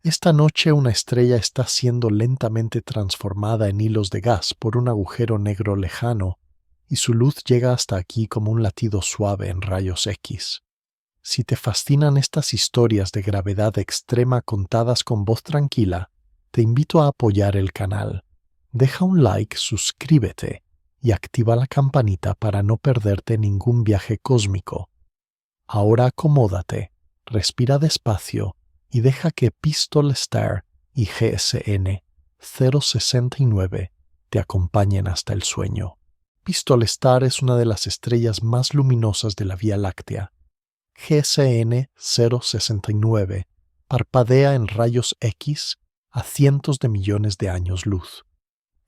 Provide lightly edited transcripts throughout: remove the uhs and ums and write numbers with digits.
Esta noche una estrella está siendo lentamente transformada en hilos de gas por un agujero negro lejano, y su luz llega hasta aquí como un latido suave en rayos X. Si te fascinan estas historias de gravedad extrema contadas con voz tranquila, te invito a apoyar el canal. Deja un like, suscríbete y activa la campanita para no perderte ningún viaje cósmico. Ahora acomódate, respira despacio y deja que Pistol Star y GSN 069 te acompañen hasta el sueño. Pistol Star es una de las estrellas más luminosas de la Vía Láctea. GSN 069 parpadea en rayos X a cientos de millones de años luz.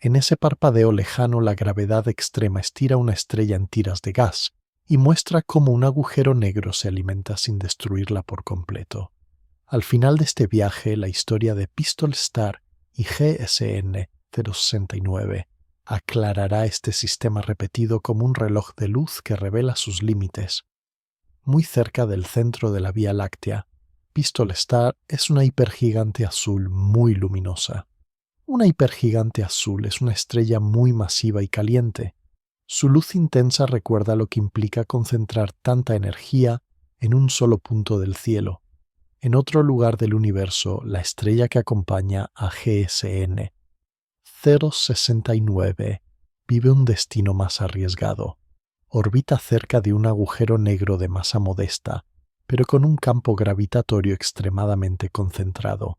En ese parpadeo lejano la gravedad extrema estira una estrella en tiras de gas y muestra cómo un agujero negro se alimenta sin destruirla por completo. Al final de este viaje, la historia de Pistol Star y GSN 069 aclarará este sistema repetido como un reloj de luz que revela sus límites. Muy cerca del centro de la Vía Láctea, Pistol Star es una hipergigante azul muy luminosa. Una hipergigante azul es una estrella muy masiva y caliente. Su luz intensa recuerda lo que implica concentrar tanta energía en un solo punto del cielo. En otro lugar del universo, la estrella que acompaña a GSN 069 vive un destino más arriesgado. Orbita cerca de un agujero negro de masa modesta, pero con un campo gravitatorio extremadamente concentrado.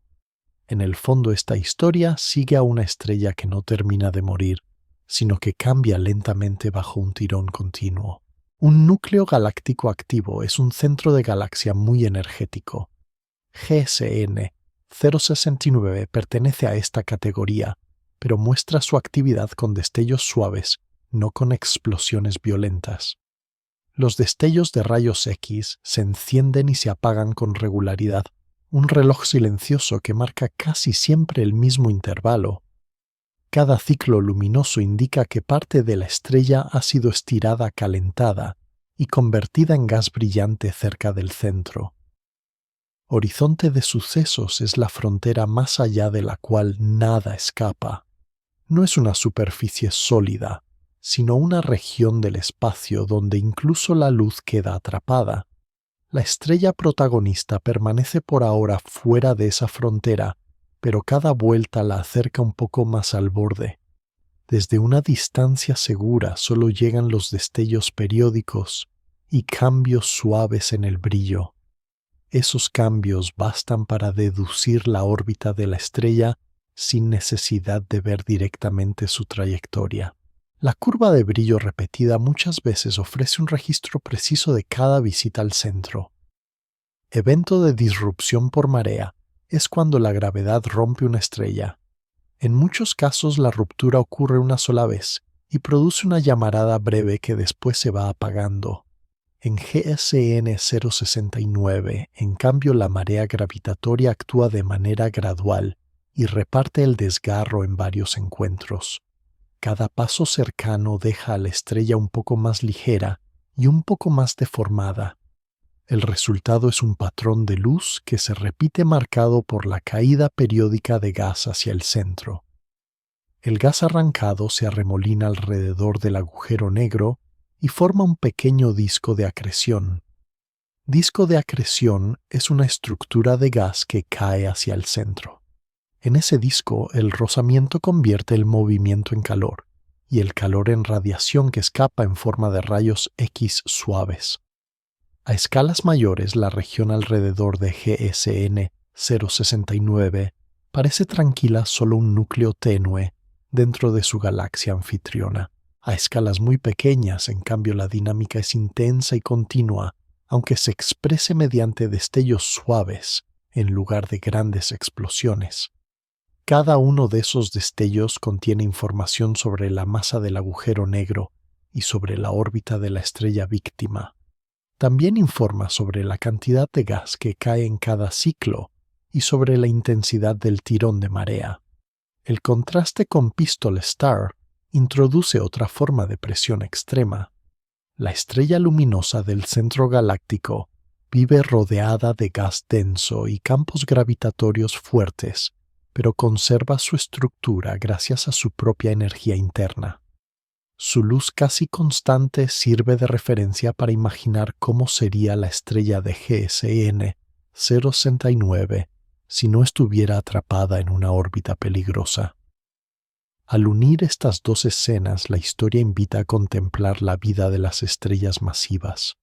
En el fondo, esta historia sigue a una estrella que no termina de morir, sino que cambia lentamente bajo un tirón continuo. Un núcleo galáctico activo es un centro de galaxia muy energético. GSN 069 pertenece a esta categoría, pero muestra su actividad con destellos suaves, no con explosiones violentas. Los destellos de rayos X se encienden y se apagan con regularidad, un reloj silencioso que marca casi siempre el mismo intervalo. Cada ciclo luminoso indica que parte de la estrella ha sido estirada, calentada y convertida en gas brillante cerca del centro. Horizonte de sucesos es la frontera más allá de la cual nada escapa. No es una superficie sólida, sino una región del espacio donde incluso la luz queda atrapada. La estrella protagonista permanece por ahora fuera de esa frontera, pero cada vuelta la acerca un poco más al borde. Desde una distancia segura solo llegan los destellos periódicos y cambios suaves en el brillo. Esos cambios bastan para deducir la órbita de la estrella sin necesidad de ver directamente su trayectoria. La curva de brillo repetida muchas veces ofrece un registro preciso de cada visita al centro. Evento de disrupción por marea es cuando la gravedad rompe una estrella. En muchos casos la ruptura ocurre una sola vez y produce una llamarada breve que después se va apagando. En GSN 069, en cambio, la marea gravitatoria actúa de manera gradual y reparte el desgarro en varios encuentros. Cada paso cercano deja a la estrella un poco más ligera y un poco más deformada. El resultado es un patrón de luz que se repite marcado por la caída periódica de gas hacia el centro. El gas arrancado se arremolina alrededor del agujero negro y forma un pequeño disco de acreción. Disco de acreción es una estructura de gas que cae hacia el centro. En ese disco, el rozamiento convierte el movimiento en calor y el calor en radiación que escapa en forma de rayos X suaves. A escalas mayores, la región alrededor de GSN 069 parece tranquila, solo un núcleo tenue dentro de su galaxia anfitriona. A escalas muy pequeñas, en cambio, la dinámica es intensa y continua, aunque se exprese mediante destellos suaves en lugar de grandes explosiones. Cada uno de esos destellos contiene información sobre la masa del agujero negro y sobre la órbita de la estrella víctima. También informa sobre la cantidad de gas que cae en cada ciclo y sobre la intensidad del tirón de marea. El contraste con Pistol Star introduce otra forma de presión extrema. La estrella luminosa del centro galáctico vive rodeada de gas denso y campos gravitatorios fuertes, pero conserva su estructura gracias a su propia energía interna. Su luz casi constante sirve de referencia para imaginar cómo sería la estrella de GSN 069 si no estuviera atrapada en una órbita peligrosa. Al unir estas dos escenas, la historia invita a contemplar la vida de las estrellas masivas.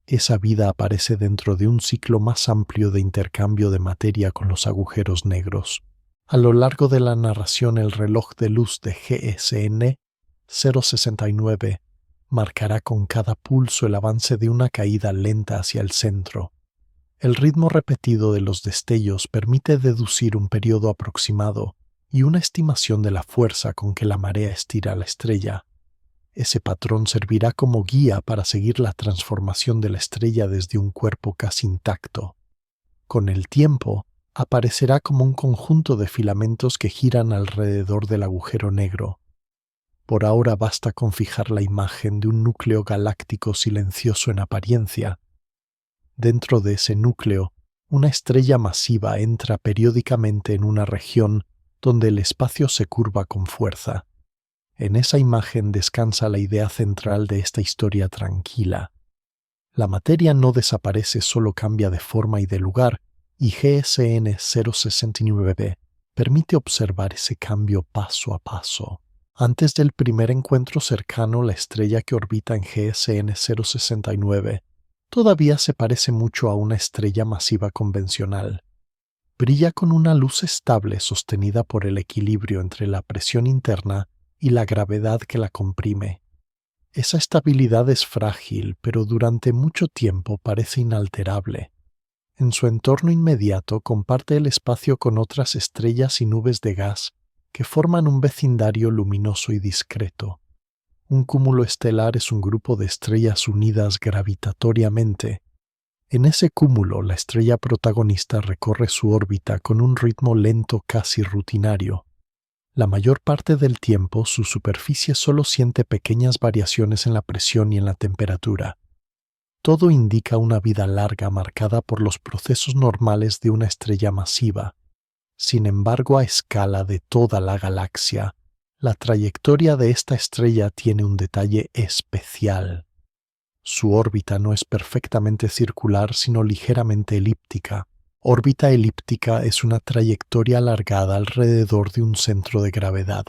Esa vida aparece dentro de un ciclo más amplio de intercambio de materia con los agujeros negros. A lo largo de la narración, el reloj de luz de GSN 069 marcará con cada pulso el avance de una caída lenta hacia el centro. El ritmo repetido de los destellos permite deducir un periodo aproximado y una estimación de la fuerza con que la marea estira la estrella. Ese patrón servirá como guía para seguir la transformación de la estrella desde un cuerpo casi intacto. Con el tiempo, aparecerá como un conjunto de filamentos que giran alrededor del agujero negro. Por ahora basta con fijar la imagen de un núcleo galáctico silencioso en apariencia. Dentro de ese núcleo, una estrella masiva entra periódicamente en una región donde el espacio se curva con fuerza. En esa imagen descansa la idea central de esta historia tranquila. La materia no desaparece, solo cambia de forma y de lugar, y GSN 069 permite observar ese cambio paso a paso. Antes del primer encuentro cercano, la estrella que orbita en GSN 069 todavía se parece mucho a una estrella masiva convencional. Brilla con una luz estable sostenida por el equilibrio entre la presión interna y la gravedad que la comprime. Esa estabilidad es frágil, pero durante mucho tiempo parece inalterable. En su entorno inmediato comparte el espacio con otras estrellas y nubes de gas que forman un vecindario luminoso y discreto. Un cúmulo estelar es un grupo de estrellas unidas gravitatoriamente. En ese cúmulo, la estrella protagonista recorre su órbita con un ritmo lento casi rutinario. La mayor parte del tiempo, su superficie solo siente pequeñas variaciones en la presión y en la temperatura. Todo indica una vida larga marcada por los procesos normales de una estrella masiva. Sin embargo, a escala de toda la galaxia, la trayectoria de esta estrella tiene un detalle especial. Su órbita no es perfectamente circular, sino ligeramente elíptica. Órbita elíptica es una trayectoria alargada alrededor de un centro de gravedad.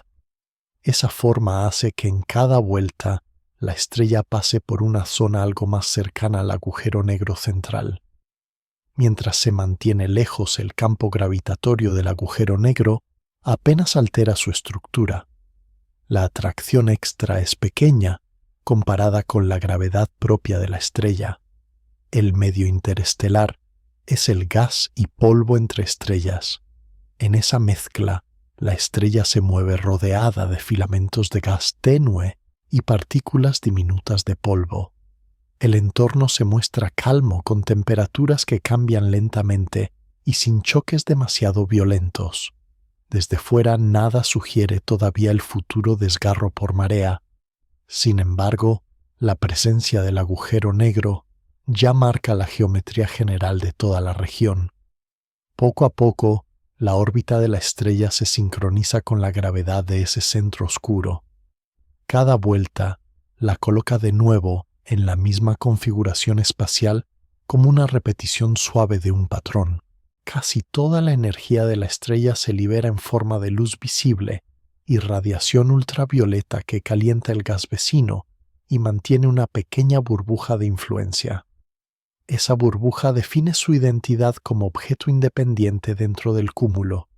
Esa forma hace que en cada vuelta la estrella pase por una zona algo más cercana al agujero negro central. Mientras se mantiene lejos el campo gravitatorio del agujero negro, apenas altera su estructura. La atracción extra es pequeña comparada con la gravedad propia de la estrella. El medio interestelar es el gas y polvo entre estrellas. En esa mezcla, la estrella se mueve rodeada de filamentos de gas tenue y partículas diminutas de polvo. El entorno se muestra calmo, con temperaturas que cambian lentamente y sin choques demasiado violentos. Desde fuera nada sugiere todavía el futuro desgarro por marea. Sin embargo, la presencia del agujero negro ya marca la geometría general de toda la región. Poco a poco, la órbita de la estrella se sincroniza con la gravedad de ese centro oscuro. Cada vuelta la coloca de nuevo en la misma configuración espacial como una repetición suave de un patrón. Casi toda la energía de la estrella se libera en forma de luz visible y radiación ultravioleta que calienta el gas vecino y mantiene una pequeña burbuja de influencia. Esa burbuja define su identidad como objeto independiente dentro del cúmulo.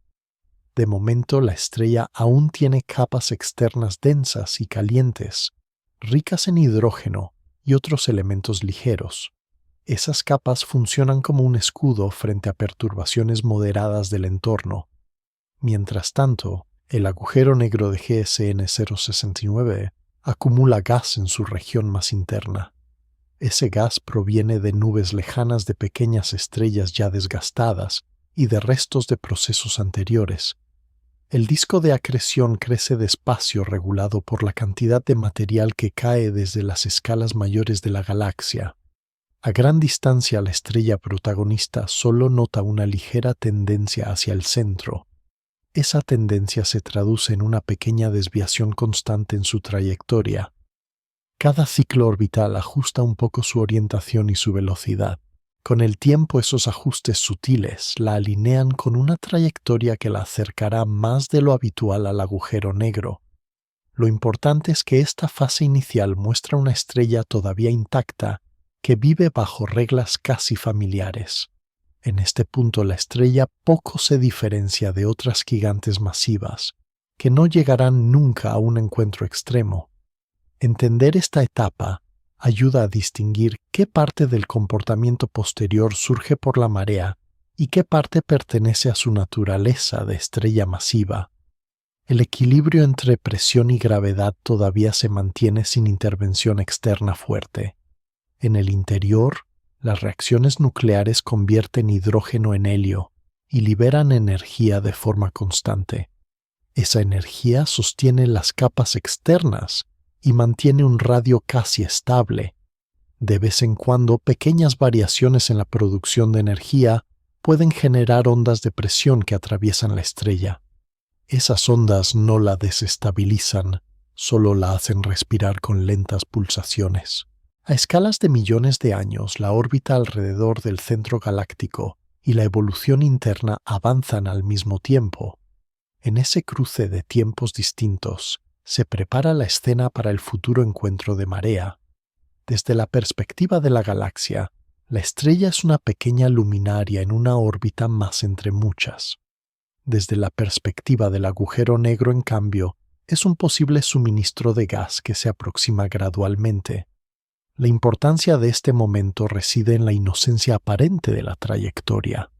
De momento, la estrella aún tiene capas externas densas y calientes, ricas en hidrógeno y otros elementos ligeros. Esas capas funcionan como un escudo frente a perturbaciones moderadas del entorno. Mientras tanto, el agujero negro de GSN 069 acumula gas en su región más interna. Ese gas proviene de nubes lejanas de pequeñas estrellas ya desgastadas y de restos de procesos anteriores. El disco de acreción crece despacio, regulado por la cantidad de material que cae desde las escalas mayores de la galaxia. A gran distancia, la estrella protagonista solo nota una ligera tendencia hacia el centro. Esa tendencia se traduce en una pequeña desviación constante en su trayectoria. Cada ciclo orbital ajusta un poco su orientación y su velocidad. Con el tiempo, esos ajustes sutiles la alinean con una trayectoria que la acercará más de lo habitual al agujero negro. Lo importante es que esta fase inicial muestra una estrella todavía intacta que vive bajo reglas casi familiares. En este punto, la estrella poco se diferencia de otras gigantes masivas, que no llegarán nunca a un encuentro extremo. Entender esta etapa ayuda a distinguir qué parte del comportamiento posterior surge por la marea y qué parte pertenece a su naturaleza de estrella masiva. El equilibrio entre presión y gravedad todavía se mantiene sin intervención externa fuerte. En el interior, las reacciones nucleares convierten hidrógeno en helio y liberan energía de forma constante. Esa energía sostiene las capas externas y mantiene un radio casi estable. De vez en cuando, pequeñas variaciones en la producción de energía pueden generar ondas de presión que atraviesan la estrella. Esas ondas no la desestabilizan, solo la hacen respirar con lentas pulsaciones. A escalas de millones de años, la órbita alrededor del centro galáctico y la evolución interna avanzan al mismo tiempo. En ese cruce de tiempos distintos, se prepara la escena para el futuro encuentro de marea. Desde la perspectiva de la galaxia, la estrella es una pequeña luminaria en una órbita más entre muchas. Desde la perspectiva del agujero negro, en cambio, es un posible suministro de gas que se aproxima gradualmente. La importancia de este momento reside en la inocencia aparente de la trayectoria.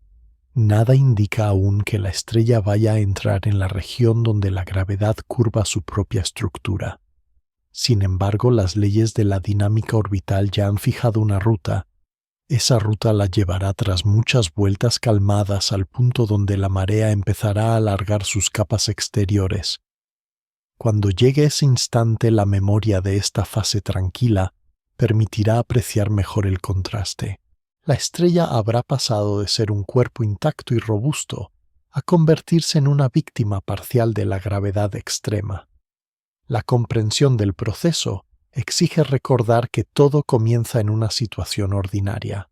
Nada indica aún que la estrella vaya a entrar en la región donde la gravedad curva su propia estructura. Sin embargo, las leyes de la dinámica orbital ya han fijado una ruta. Esa ruta la llevará tras muchas vueltas calmadas al punto donde la marea empezará a alargar sus capas exteriores. Cuando llegue ese instante, la memoria de esta fase tranquila permitirá apreciar mejor el contraste. La estrella habrá pasado de ser un cuerpo intacto y robusto a convertirse en una víctima parcial de la gravedad extrema. La comprensión del proceso exige recordar que todo comienza en una situación ordinaria.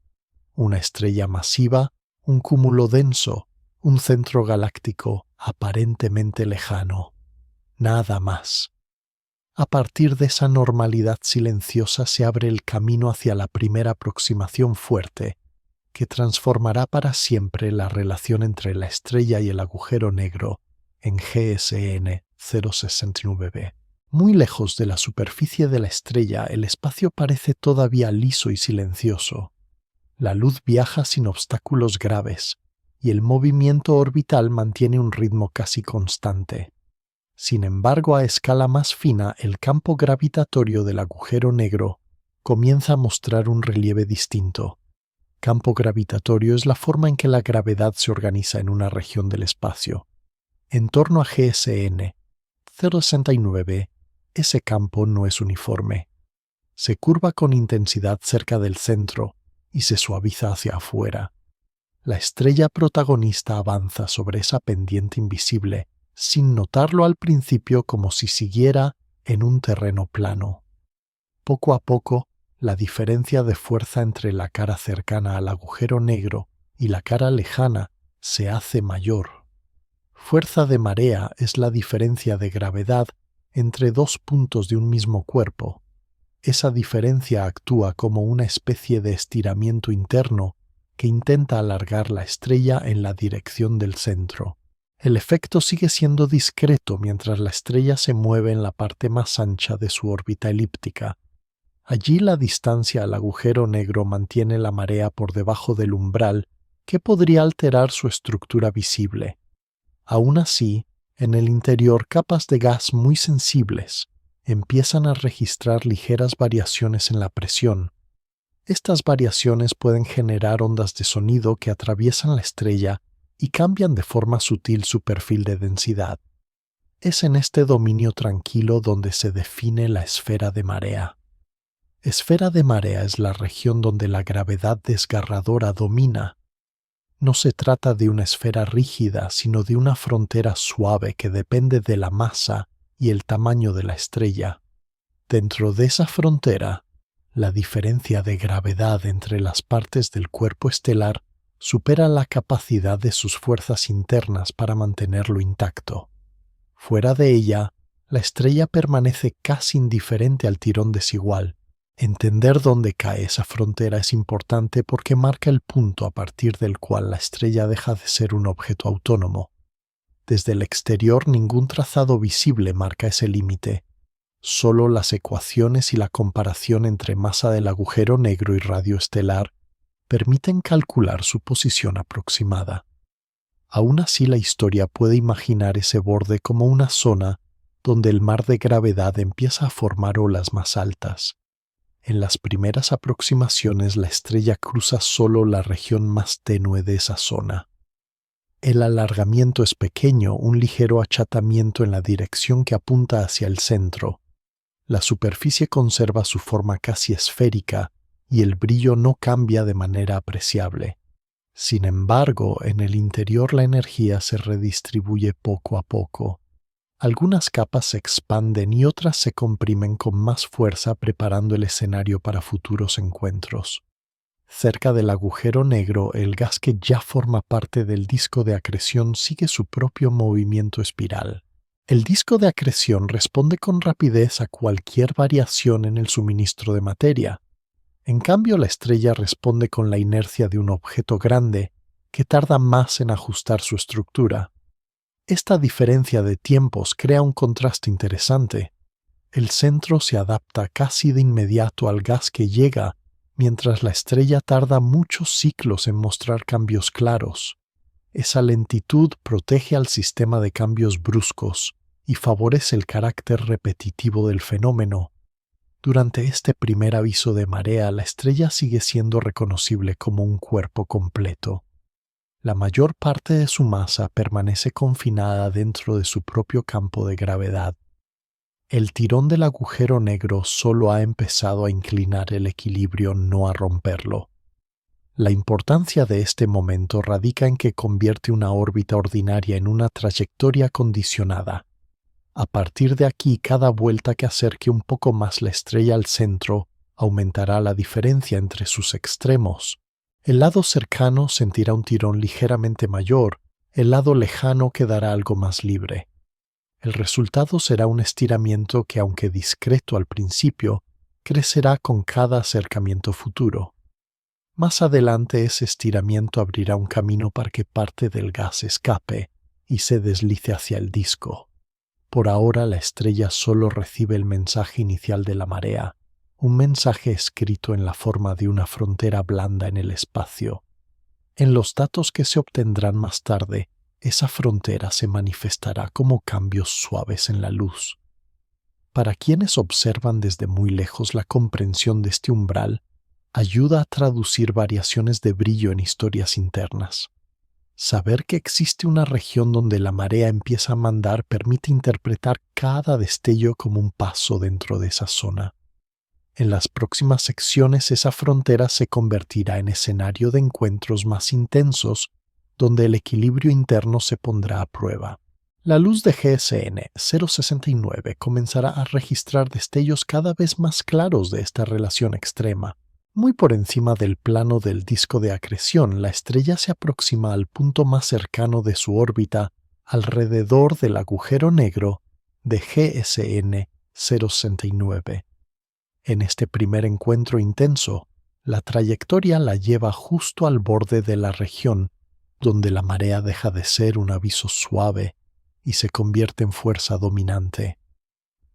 Una estrella masiva, un cúmulo denso, un centro galáctico aparentemente lejano. Nada más. A partir de esa normalidad silenciosa se abre el camino hacia la primera aproximación fuerte, que transformará para siempre la relación entre la estrella y el agujero negro en GSN 069b. Muy lejos de la superficie de la estrella, el espacio parece todavía liso y silencioso. La luz viaja sin obstáculos graves, y el movimiento orbital mantiene un ritmo casi constante. Sin embargo, a escala más fina, el campo gravitatorio del agujero negro comienza a mostrar un relieve distinto. Campo gravitatorio es la forma en que la gravedad se organiza en una región del espacio. En torno a GSN 069b, ese campo no es uniforme. Se curva con intensidad cerca del centro y se suaviza hacia afuera. La estrella protagonista avanza sobre esa pendiente invisible, sin notarlo al principio, como si siguiera en un terreno plano. Poco a poco, la diferencia de fuerza entre la cara cercana al agujero negro y la cara lejana se hace mayor. Fuerza de marea es la diferencia de gravedad entre dos puntos de un mismo cuerpo. Esa diferencia actúa como una especie de estiramiento interno que intenta alargar la estrella en la dirección del centro. El efecto sigue siendo discreto mientras la estrella se mueve en la parte más ancha de su órbita elíptica. Allí la distancia al agujero negro mantiene la marea por debajo del umbral que podría alterar su estructura visible. Aún así, en el interior, capas de gas muy sensibles empiezan a registrar ligeras variaciones en la presión. Estas variaciones pueden generar ondas de sonido que atraviesan la estrella y cambian de forma sutil su perfil de densidad. Es en este dominio tranquilo donde se define la esfera de marea. Esfera de marea es la región donde la gravedad desgarradora domina. No se trata de una esfera rígida, sino de una frontera suave que depende de la masa y el tamaño de la estrella. Dentro de esa frontera, la diferencia de gravedad entre las partes del cuerpo estelar supera la capacidad de sus fuerzas internas para mantenerlo intacto. Fuera de ella, la estrella permanece casi indiferente al tirón desigual. Entender dónde cae esa frontera es importante porque marca el punto a partir del cual la estrella deja de ser un objeto autónomo. Desde el exterior ningún trazado visible marca ese límite. Solo las ecuaciones y la comparación entre masa del agujero negro y radio estelar permiten calcular su posición aproximada. Aún así, la historia puede imaginar ese borde como una zona donde el mar de gravedad empieza a formar olas más altas. En las primeras aproximaciones, la estrella cruza solo la región más tenue de esa zona. El alargamiento es pequeño, un ligero achatamiento en la dirección que apunta hacia el centro. La superficie conserva su forma casi esférica y el brillo no cambia de manera apreciable. Sin embargo, en el interior la energía se redistribuye poco a poco. Algunas capas se expanden y otras se comprimen con más fuerza, preparando el escenario para futuros encuentros. Cerca del agujero negro, el gas que ya forma parte del disco de acreción sigue su propio movimiento espiral. El disco de acreción responde con rapidez a cualquier variación en el suministro de materia. En cambio, la estrella responde con la inercia de un objeto grande que tarda más en ajustar su estructura. Esta diferencia de tiempos crea un contraste interesante. El centro se adapta casi de inmediato al gas que llega, mientras la estrella tarda muchos ciclos en mostrar cambios claros. Esa lentitud protege al sistema de cambios bruscos y favorece el carácter repetitivo del fenómeno. Durante este primer aviso de marea, la estrella sigue siendo reconocible como un cuerpo completo. La mayor parte de su masa permanece confinada dentro de su propio campo de gravedad. El tirón del agujero negro solo ha empezado a inclinar el equilibrio, no a romperlo. La importancia de este momento radica en que convierte una órbita ordinaria en una trayectoria condicionada. A partir de aquí, cada vuelta que acerque un poco más la estrella al centro aumentará la diferencia entre sus extremos. El lado cercano sentirá un tirón ligeramente mayor, el lado lejano quedará algo más libre. El resultado será un estiramiento que, aunque discreto al principio, crecerá con cada acercamiento futuro. Más adelante ese estiramiento abrirá un camino para que parte del gas escape y se deslice hacia el disco. Por ahora la estrella solo recibe el mensaje inicial de la marea, un mensaje escrito en la forma de una frontera blanda en el espacio. En los datos que se obtendrán más tarde, esa frontera se manifestará como cambios suaves en la luz. Para quienes observan desde muy lejos, la comprensión de este umbral ayuda a traducir variaciones de brillo en historias internas. Saber que existe una región donde la marea empieza a mandar permite interpretar cada destello como un paso dentro de esa zona. En las próximas secciones esa frontera se convertirá en escenario de encuentros más intensos, donde el equilibrio interno se pondrá a prueba. La luz de GSN 069 comenzará a registrar destellos cada vez más claros de esta relación extrema. Muy por encima del plano del disco de acreción, la estrella se aproxima al punto más cercano de su órbita, alrededor del agujero negro de GSN 069. En este primer encuentro intenso, la trayectoria la lleva justo al borde de la región, donde la marea deja de ser un aviso suave y se convierte en fuerza dominante.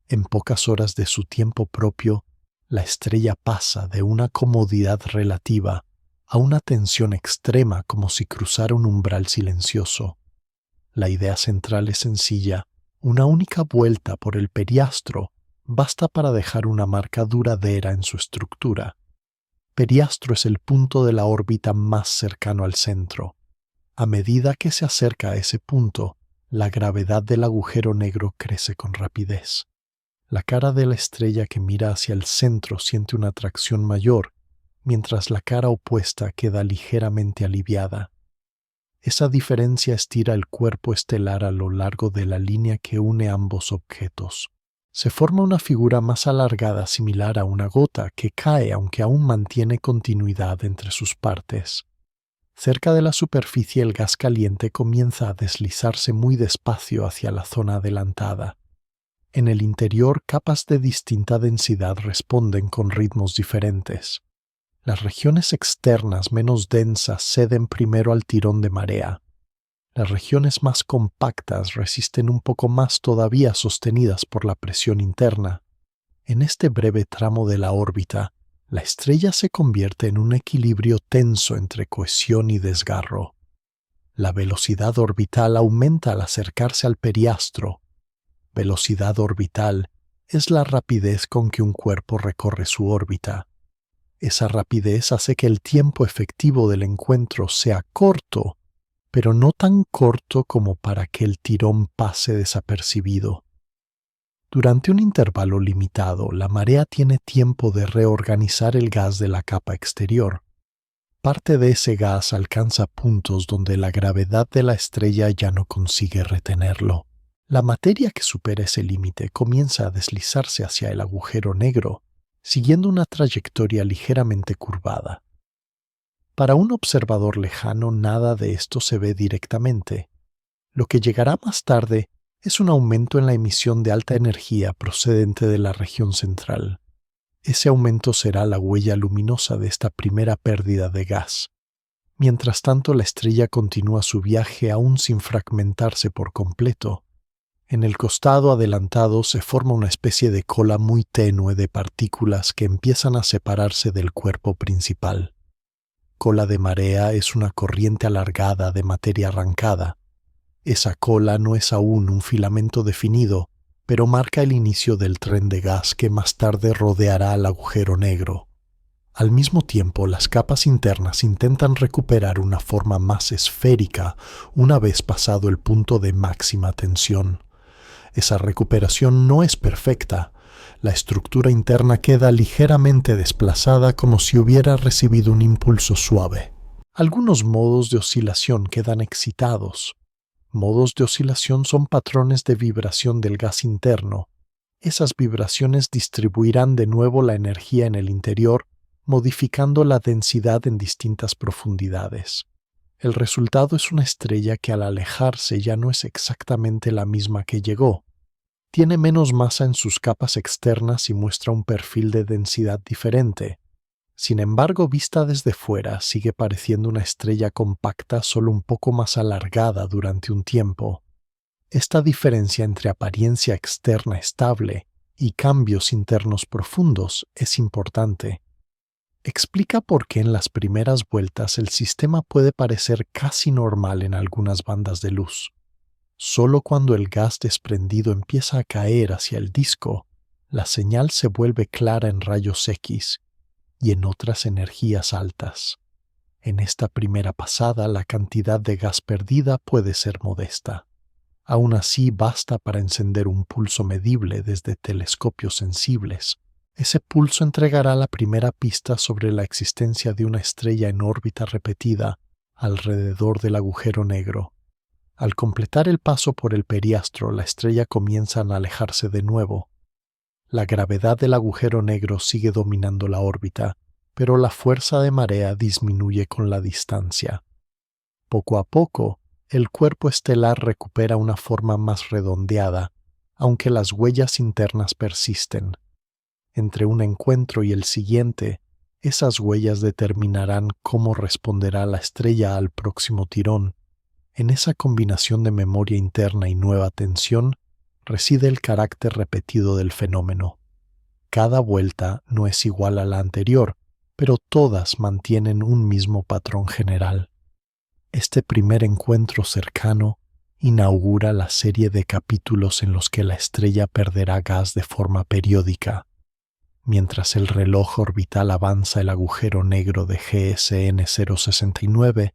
En pocas horas de su tiempo propio, la estrella pasa de una comodidad relativa a una tensión extrema, como si cruzara un umbral silencioso. La idea central es sencilla: una única vuelta por el periastro basta para dejar una marca duradera en su estructura. Periastro es el punto de la órbita más cercano al centro. A medida que se acerca a ese punto, la gravedad del agujero negro crece con rapidez. La cara de la estrella que mira hacia el centro siente una atracción mayor, mientras la cara opuesta queda ligeramente aliviada. Esa diferencia estira el cuerpo estelar a lo largo de la línea que une ambos objetos. Se forma una figura más alargada similar a una gota que cae aunque aún mantiene continuidad entre sus partes. Cerca de la superficie el gas caliente comienza a deslizarse muy despacio hacia la zona adelantada. En el interior, capas de distinta densidad responden con ritmos diferentes. Las regiones externas menos densas ceden primero al tirón de marea. Las regiones más compactas resisten un poco más todavía sostenidas por la presión interna. En este breve tramo de la órbita, la estrella se convierte en un equilibrio tenso entre cohesión y desgarro. La velocidad orbital aumenta al acercarse al periastro. Velocidad orbital es la rapidez con que un cuerpo recorre su órbita. Esa rapidez hace que el tiempo efectivo del encuentro sea corto, pero no tan corto como para que el tirón pase desapercibido. Durante un intervalo limitado, la marea tiene tiempo de reorganizar el gas de la capa exterior. Parte de ese gas alcanza puntos donde la gravedad de la estrella ya no consigue retenerlo. La materia que supera ese límite comienza a deslizarse hacia el agujero negro, siguiendo una trayectoria ligeramente curvada. Para un observador lejano nada de esto se ve directamente. Lo que llegará más tarde es un aumento en la emisión de alta energía procedente de la región central. Ese aumento será la huella luminosa de esta primera pérdida de gas. Mientras tanto, la estrella continúa su viaje aún sin fragmentarse por completo. En el costado adelantado se forma una especie de cola muy tenue de partículas que empiezan a separarse del cuerpo principal. Cola de marea es una corriente alargada de materia arrancada. Esa cola no es aún un filamento definido, pero marca el inicio del tren de gas que más tarde rodeará al agujero negro. Al mismo tiempo, las capas internas intentan recuperar una forma más esférica una vez pasado el punto de máxima tensión. Esa recuperación no es perfecta. La estructura interna queda ligeramente desplazada como si hubiera recibido un impulso suave. Algunos modos de oscilación quedan excitados. Modos de oscilación son patrones de vibración del gas interno. Esas vibraciones distribuirán de nuevo la energía en el interior, modificando la densidad en distintas profundidades. El resultado es una estrella que al alejarse ya no es exactamente la misma que llegó. Tiene menos masa en sus capas externas y muestra un perfil de densidad diferente. Sin embargo, vista desde fuera, sigue pareciendo una estrella compacta solo un poco más alargada durante un tiempo. Esta diferencia entre apariencia externa estable y cambios internos profundos es importante. Explica por qué en las primeras vueltas el sistema puede parecer casi normal en algunas bandas de luz. Solo cuando el gas desprendido empieza a caer hacia el disco, la señal se vuelve clara en rayos X y en otras energías altas. En esta primera pasada, la cantidad de gas perdida puede ser modesta. Aún así, basta para encender un pulso medible desde telescopios sensibles. Ese pulso entregará la primera pista sobre la existencia de una estrella en órbita repetida alrededor del agujero negro. Al completar el paso por el periastro, la estrella comienza a alejarse de nuevo. La gravedad del agujero negro sigue dominando la órbita, pero la fuerza de marea disminuye con la distancia. Poco a poco, el cuerpo estelar recupera una forma más redondeada, aunque las huellas internas persisten. Entre un encuentro y el siguiente, esas huellas determinarán cómo responderá la estrella al próximo tirón. En esa combinación de memoria interna y nueva tensión reside el carácter repetido del fenómeno. Cada vuelta no es igual a la anterior, pero todas mantienen un mismo patrón general. Este primer encuentro cercano inaugura la serie de capítulos en los que la estrella perderá gas de forma periódica. Mientras el reloj orbital avanza, el agujero negro de GSN 069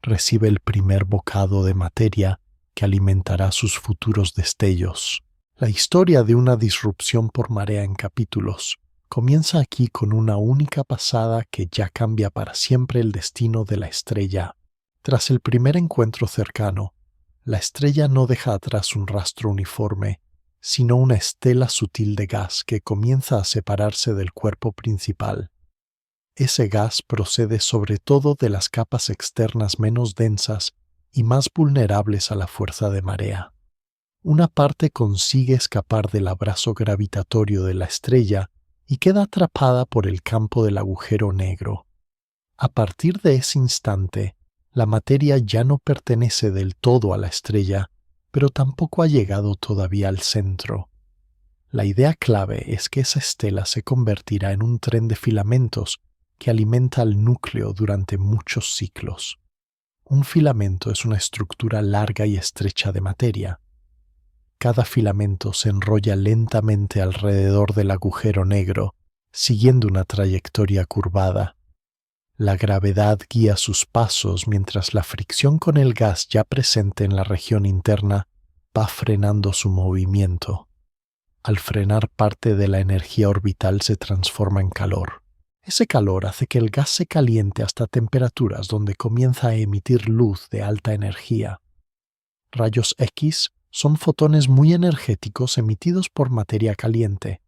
recibe el primer bocado de materia que alimentará sus futuros destellos. La historia de una disrupción por marea en capítulos comienza aquí con una única pasada que ya cambia para siempre el destino de la estrella. Tras el primer encuentro cercano, la estrella no deja atrás un rastro uniforme, sino una estela sutil de gas que comienza a separarse del cuerpo principal. Ese gas procede sobre todo de las capas externas menos densas y más vulnerables a la fuerza de marea. Una parte consigue escapar del abrazo gravitatorio de la estrella y queda atrapada por el campo del agujero negro. A partir de ese instante, la materia ya no pertenece del todo a la estrella, pero tampoco ha llegado todavía al centro. La idea clave es que esa estela se convertirá en un tren de filamentos que alimenta al núcleo durante muchos ciclos. Un filamento es una estructura larga y estrecha de materia. Cada filamento se enrolla lentamente alrededor del agujero negro, siguiendo una trayectoria curvada. La gravedad guía sus pasos mientras la fricción con el gas ya presente en la región interna va frenando su movimiento. Al frenar, parte de la energía orbital se transforma en calor. Ese calor hace que el gas se caliente hasta temperaturas donde comienza a emitir luz de alta energía. Rayos X son fotones muy energéticos emitidos por materia caliente.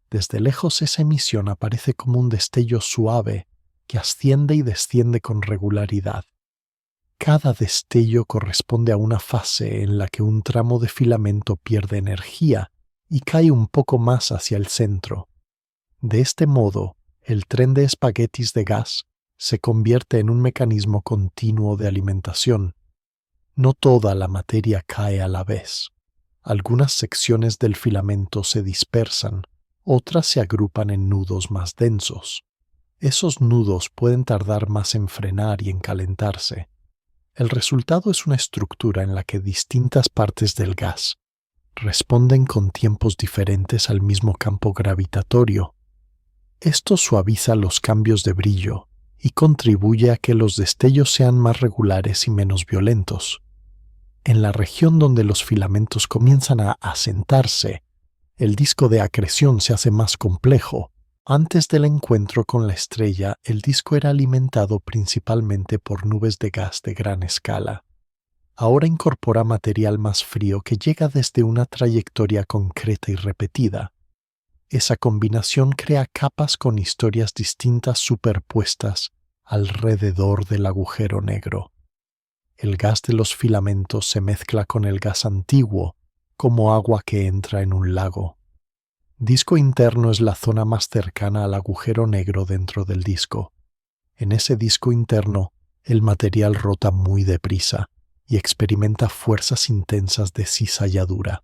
Desde lejos esa emisión aparece como un destello suave que asciende y desciende con regularidad. Cada destello corresponde a una fase en la que un tramo de filamento pierde energía y cae un poco más hacia el centro. De este modo, el tren de espaguetis de gas se convierte en un mecanismo continuo de alimentación. No toda la materia cae a la vez. Algunas secciones del filamento se dispersan, otras se agrupan en nudos más densos. Esos nudos pueden tardar más en frenar y en calentarse. El resultado es una estructura en la que distintas partes del gas responden con tiempos diferentes al mismo campo gravitatorio. Esto suaviza los cambios de brillo y contribuye a que los destellos sean más regulares y menos violentos. En la región donde los filamentos comienzan a asentarse, el disco de acreción se hace más complejo. Antes del encuentro con la estrella, el disco era alimentado principalmente por nubes de gas de gran escala. Ahora incorpora material más frío que llega desde una trayectoria concreta y repetida. Esa combinación crea capas con historias distintas superpuestas alrededor del agujero negro. El gas de los filamentos se mezcla con el gas antiguo, como agua que entra en un lago. Disco interno es la zona más cercana al agujero negro dentro del disco. En ese disco interno, el material rota muy deprisa y experimenta fuerzas intensas de cizalladura.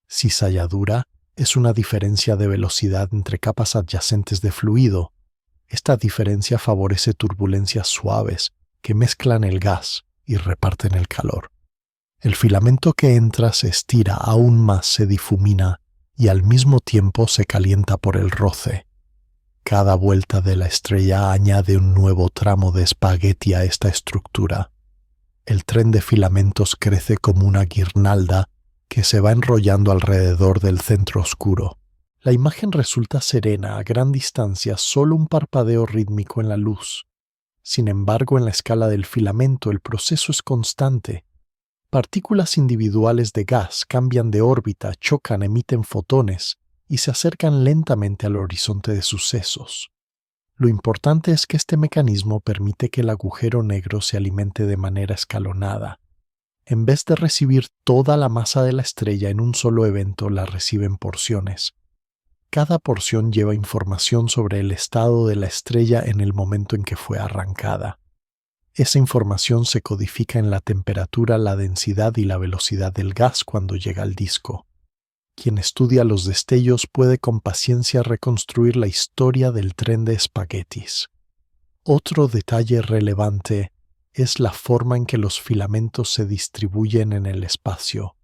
Cizalladura es una diferencia de velocidad entre capas adyacentes de fluido. Esta diferencia favorece turbulencias suaves que mezclan el gas y reparten el calor. El filamento que entra se estira aún más, se difumina y al mismo tiempo se calienta por el roce. Cada vuelta de la estrella añade un nuevo tramo de espagueti a esta estructura. El tren de filamentos crece como una guirnalda que se va enrollando alrededor del centro oscuro. La imagen resulta serena a gran distancia, solo un parpadeo rítmico en la luz. Sin embargo, en la escala del filamento el proceso es constante. Partículas individuales de gas cambian de órbita, chocan, emiten fotones y se acercan lentamente al horizonte de sucesos. Lo importante es que este mecanismo permite que el agujero negro se alimente de manera escalonada. En vez de recibir toda la masa de la estrella en un solo evento, la recibe en porciones. Cada porción lleva información sobre el estado de la estrella en el momento en que fue arrancada. Esa información se codifica en la temperatura, la densidad y la velocidad del gas cuando llega al disco. Quien estudia los destellos puede con paciencia reconstruir la historia del tren de espaguetis. Otro detalle relevante es la forma en que los filamentos se distribuyen en el espacio.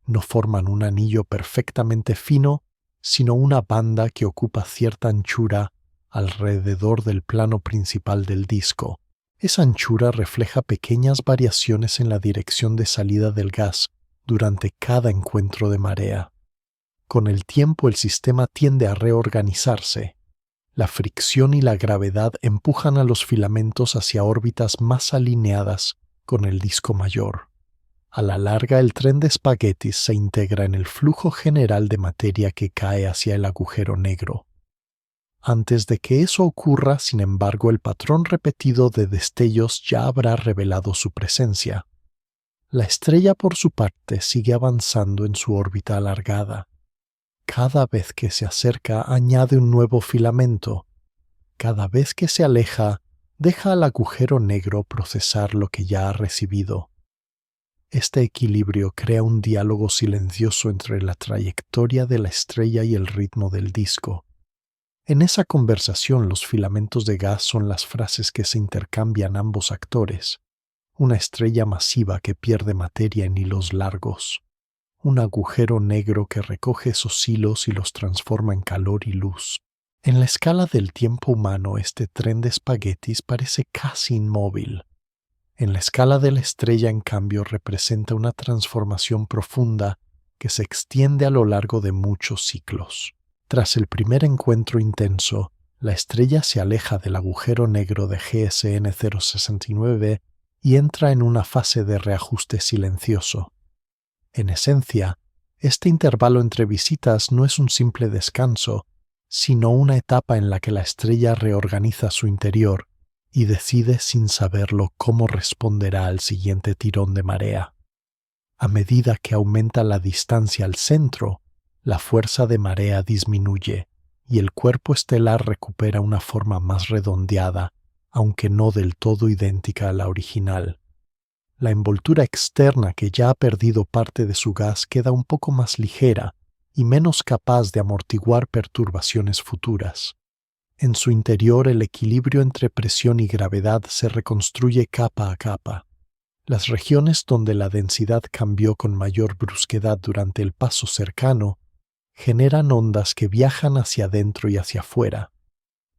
No forman un anillo perfectamente fino, sino una banda que ocupa cierta anchura alrededor del plano principal del disco. Esa anchura refleja pequeñas variaciones en la dirección de salida del gas durante cada encuentro de marea. Con el tiempo el sistema tiende a reorganizarse. La fricción y la gravedad empujan a los filamentos hacia órbitas más alineadas con el disco mayor. A la larga, el tren de espaguetis se integra en el flujo general de materia que cae hacia el agujero negro. Antes de que eso ocurra, sin embargo, el patrón repetido de destellos ya habrá revelado su presencia. La estrella, por su parte, sigue avanzando en su órbita alargada. Cada vez que se acerca, añade un nuevo filamento. Cada vez que se aleja, deja al agujero negro procesar lo que ya ha recibido. Este equilibrio crea un diálogo silencioso entre la trayectoria de la estrella y el ritmo del disco. En esa conversación, los filamentos de gas son las frases que se intercambian ambos actores. Una estrella masiva que pierde materia en hilos largos. Un agujero negro que recoge esos hilos y los transforma en calor y luz. En la escala del tiempo humano, este tren de espaguetis parece casi inmóvil. En la escala de la estrella, en cambio, representa una transformación profunda que se extiende a lo largo de muchos ciclos. Tras el primer encuentro intenso, la estrella se aleja del agujero negro de GSN 069 y entra en una fase de reajuste silencioso. En esencia, este intervalo entre visitas no es un simple descanso, sino una etapa en la que la estrella reorganiza su interior y decide sin saberlo cómo responderá al siguiente tirón de marea. A medida que aumenta la distancia al centro, la fuerza de marea disminuye y el cuerpo estelar recupera una forma más redondeada, aunque no del todo idéntica a la original. La envoltura externa, que ya ha perdido parte de su gas, queda un poco más ligera y menos capaz de amortiguar perturbaciones futuras. En su interior, el equilibrio entre presión y gravedad se reconstruye capa a capa. Las regiones donde la densidad cambió con mayor brusquedad durante el paso cercano generan ondas que viajan hacia adentro y hacia afuera.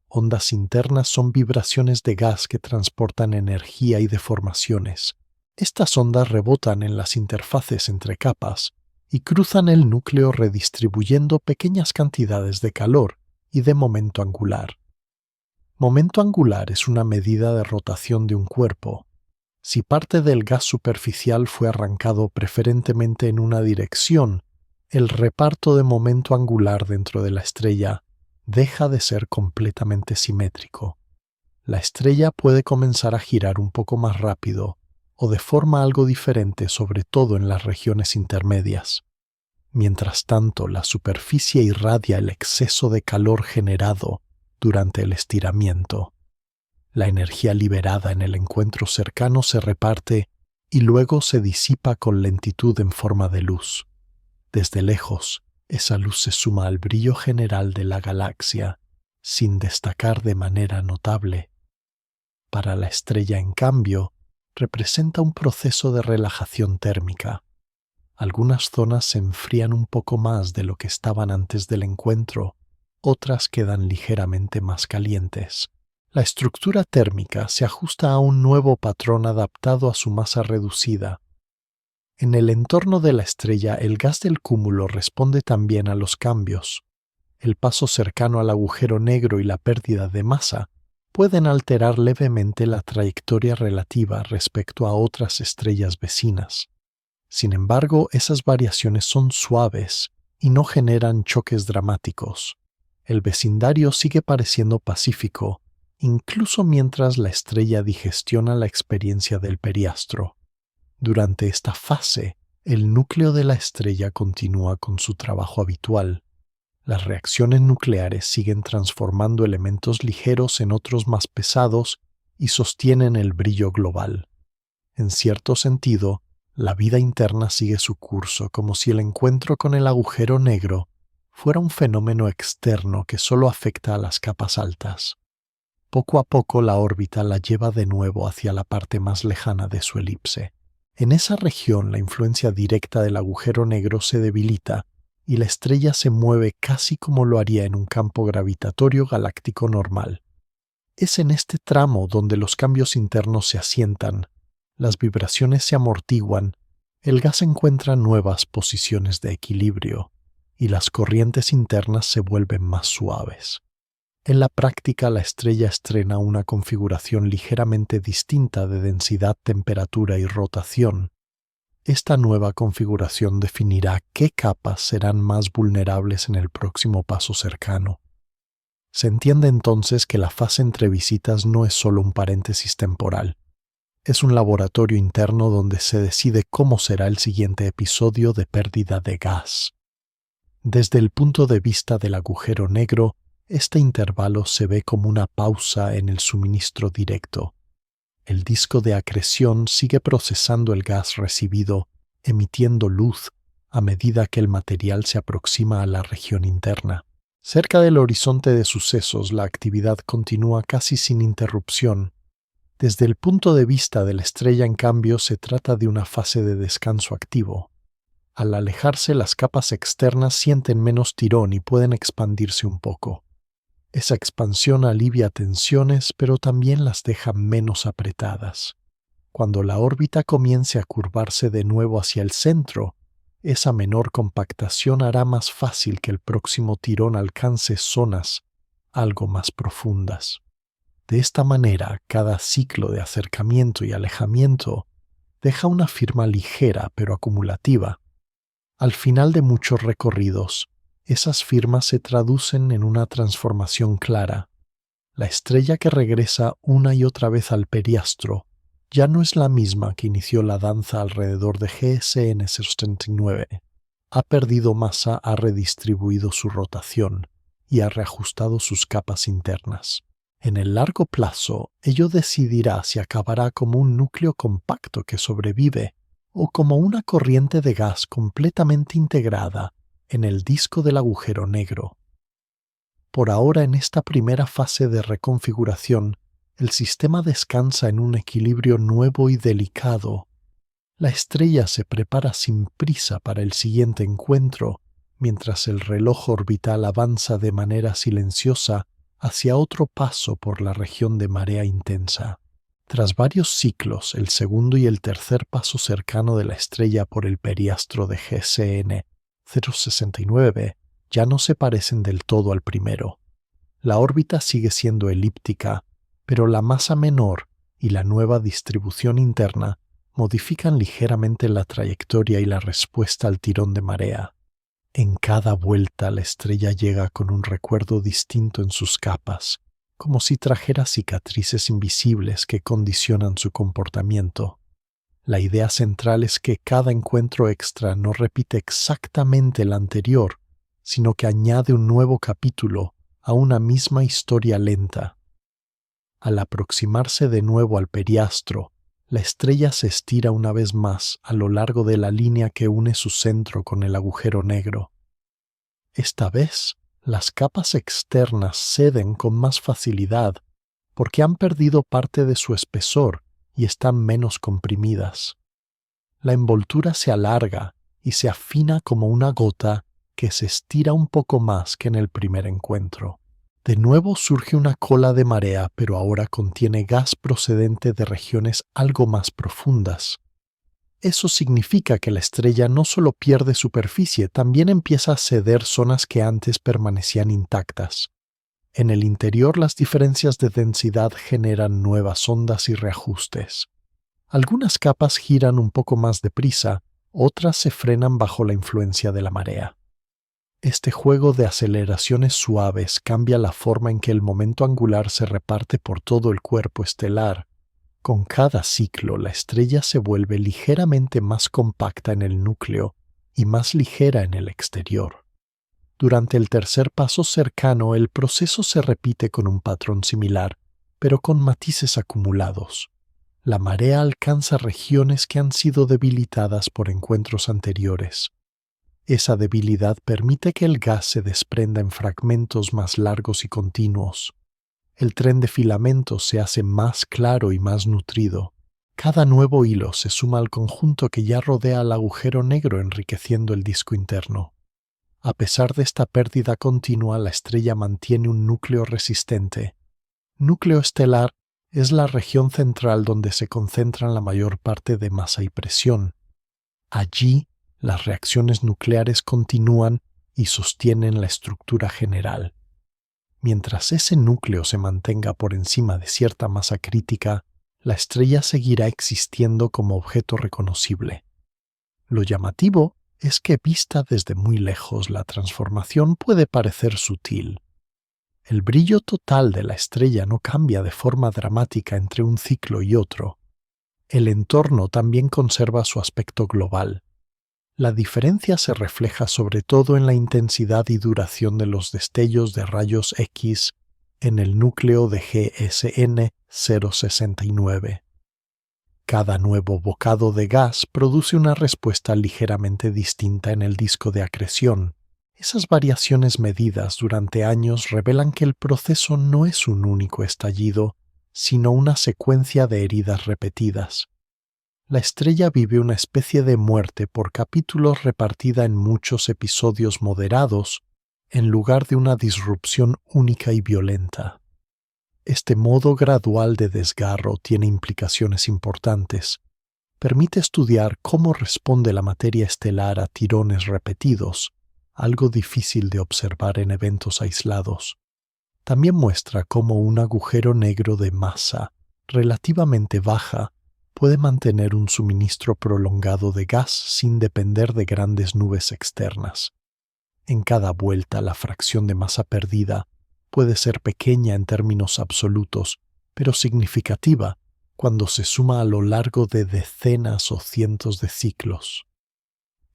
Ondas internas son vibraciones de gas que transportan energía y deformaciones. Estas ondas rebotan en las interfaces entre capas y cruzan el núcleo redistribuyendo pequeñas cantidades de calor y de momento angular. Momento angular es una medida de rotación de un cuerpo. Si parte del gas superficial fue arrancado preferentemente en una dirección, el reparto de momento angular dentro de la estrella deja de ser completamente simétrico. La estrella puede comenzar a girar un poco más rápido o de forma algo diferente, sobre todo en las regiones intermedias. Mientras tanto, la superficie irradia el exceso de calor generado durante el estiramiento. La energía liberada en el encuentro cercano se reparte y luego se disipa con lentitud en forma de luz. Desde lejos, esa luz se suma al brillo general de la galaxia, sin destacar de manera notable. Para la estrella, en cambio, representa un proceso de relajación térmica. Algunas zonas se enfrían un poco más de lo que estaban antes del encuentro, otras quedan ligeramente más calientes. La estructura térmica se ajusta a un nuevo patrón adaptado a su masa reducida. En el entorno de la estrella, el gas del cúmulo responde también a los cambios. El paso cercano al agujero negro y la pérdida de masa pueden alterar levemente la trayectoria relativa respecto a otras estrellas vecinas. Sin embargo, esas variaciones son suaves y no generan choques dramáticos. El vecindario sigue pareciendo pacífico, incluso mientras la estrella digestiona la experiencia del periastro. Durante esta fase, el núcleo de la estrella continúa con su trabajo habitual. Las reacciones nucleares siguen transformando elementos ligeros en otros más pesados y sostienen el brillo global. En cierto sentido, la vida interna sigue su curso, como si el encuentro con el agujero negro fuera un fenómeno externo que solo afecta a las capas altas. Poco a poco la órbita la lleva de nuevo hacia la parte más lejana de su elipse. En esa región, la influencia directa del agujero negro se debilita y la estrella se mueve casi como lo haría en un campo gravitatorio galáctico normal. Es en este tramo donde los cambios internos se asientan, las vibraciones se amortiguan, el gas encuentra nuevas posiciones de equilibrio. y las corrientes internas se vuelven más suaves. En la práctica, la estrella estrena una configuración ligeramente distinta de densidad, temperatura y rotación. Esta nueva configuración definirá qué capas serán más vulnerables en el próximo paso cercano. Se entiende entonces que la fase entre visitas no es solo un paréntesis temporal. Es un laboratorio interno donde se decide cómo será el siguiente episodio de pérdida de gas. Desde el punto de vista del agujero negro, este intervalo se ve como una pausa en el suministro directo. El disco de acreción sigue procesando el gas recibido, emitiendo luz a medida que el material se aproxima a la región interna. Cerca del horizonte de sucesos, la actividad continúa casi sin interrupción. Desde el punto de vista de la estrella, en cambio, se trata de una fase de descanso activo. Al alejarse, las capas externas sienten menos tirón y pueden expandirse un poco. Esa expansión alivia tensiones, pero también las deja menos apretadas. Cuando la órbita comience a curvarse de nuevo hacia el centro, esa menor compactación hará más fácil que el próximo tirón alcance zonas algo más profundas. De esta manera, cada ciclo de acercamiento y alejamiento deja una firma ligera pero acumulativa. Al final de muchos recorridos, esas firmas se traducen en una transformación clara. La estrella que regresa una y otra vez al periastro ya no es la misma que inició la danza alrededor de GSN 079. Ha perdido masa, ha redistribuido su rotación y ha reajustado sus capas internas. En el largo plazo, ello decidirá si acabará como un núcleo compacto que sobrevive o como una corriente de gas completamente integrada en el disco del agujero negro. Por ahora, en esta primera fase de reconfiguración, el sistema descansa en un equilibrio nuevo y delicado. La estrella se prepara sin prisa para el siguiente encuentro, mientras el reloj orbital avanza de manera silenciosa hacia otro paso por la región de marea intensa. Tras varios ciclos, el segundo y el tercer paso cercano de la estrella por el periastro de GSN 069 ya no se parecen del todo al primero. La órbita sigue siendo elíptica, pero la masa menor y la nueva distribución interna modifican ligeramente la trayectoria y la respuesta al tirón de marea. En cada vuelta la estrella llega con un recuerdo distinto en sus capas, como si trajera cicatrices invisibles que condicionan su comportamiento. La idea central es que cada encuentro extra no repite exactamente el anterior, sino que añade un nuevo capítulo a una misma historia lenta. Al aproximarse de nuevo al periastro, la estrella se estira una vez más a lo largo de la línea que une su centro con el agujero negro. Esta vez, las capas externas ceden con más facilidad porque han perdido parte de su espesor y están menos comprimidas. La envoltura se alarga y se afina como una gota que se estira un poco más que en el primer encuentro. De nuevo surge una cola de marea, pero ahora contiene gas procedente de regiones algo más profundas. Eso significa que la estrella no solo pierde superficie, también empieza a ceder zonas que antes permanecían intactas. En el interior, las diferencias de densidad generan nuevas ondas y reajustes. Algunas capas giran un poco más deprisa, otras se frenan bajo la influencia de la marea. Este juego de aceleraciones suaves cambia la forma en que el momento angular se reparte por todo el cuerpo estelar. Con cada ciclo, la estrella se vuelve ligeramente más compacta en el núcleo y más ligera en el exterior. Durante el tercer paso cercano, el proceso se repite con un patrón similar, pero con matices acumulados. La marea alcanza regiones que han sido debilitadas por encuentros anteriores. Esa debilidad permite que el gas se desprenda en fragmentos más largos y continuos. El tren de filamentos se hace más claro y más nutrido. Cada nuevo hilo se suma al conjunto que ya rodea al agujero negro, enriqueciendo el disco interno. A pesar de esta pérdida continua, la estrella mantiene un núcleo resistente. Núcleo estelar es la región central donde se concentran la mayor parte de masa y presión. Allí, las reacciones nucleares continúan y sostienen la estructura general. Mientras ese núcleo se mantenga por encima de cierta masa crítica, la estrella seguirá existiendo como objeto reconocible. Lo llamativo es que vista desde muy lejos la transformación puede parecer sutil. El brillo total de la estrella no cambia de forma dramática entre un ciclo y otro. El entorno también conserva su aspecto global. La diferencia se refleja sobre todo en la intensidad y duración de los destellos de rayos X en el núcleo de GSN 069. Cada nuevo bocado de gas produce una respuesta ligeramente distinta en el disco de acreción. Esas variaciones medidas durante años revelan que el proceso no es un único estallido, sino una secuencia de heridas repetidas. La estrella vive una especie de muerte por capítulos repartida en muchos episodios moderados, en lugar de una disrupción única y violenta. Este modo gradual de desgarro tiene implicaciones importantes. Permite estudiar cómo responde la materia estelar a tirones repetidos, algo difícil de observar en eventos aislados. También muestra cómo un agujero negro de masa relativamente baja puede mantener un suministro prolongado de gas sin depender de grandes nubes externas. En cada vuelta, la fracción de masa perdida puede ser pequeña en términos absolutos, pero significativa cuando se suma a lo largo de decenas o cientos de ciclos.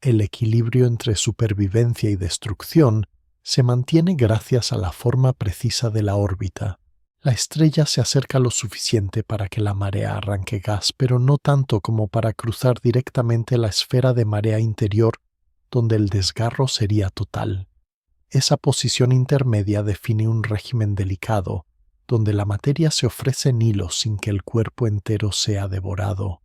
El equilibrio entre supervivencia y destrucción se mantiene gracias a la forma precisa de la órbita. La estrella se acerca lo suficiente para que la marea arranque gas, pero no tanto como para cruzar directamente la esfera de marea interior, donde el desgarro sería total. Esa posición intermedia define un régimen delicado, donde la materia se ofrece en hilos sin que el cuerpo entero sea devorado.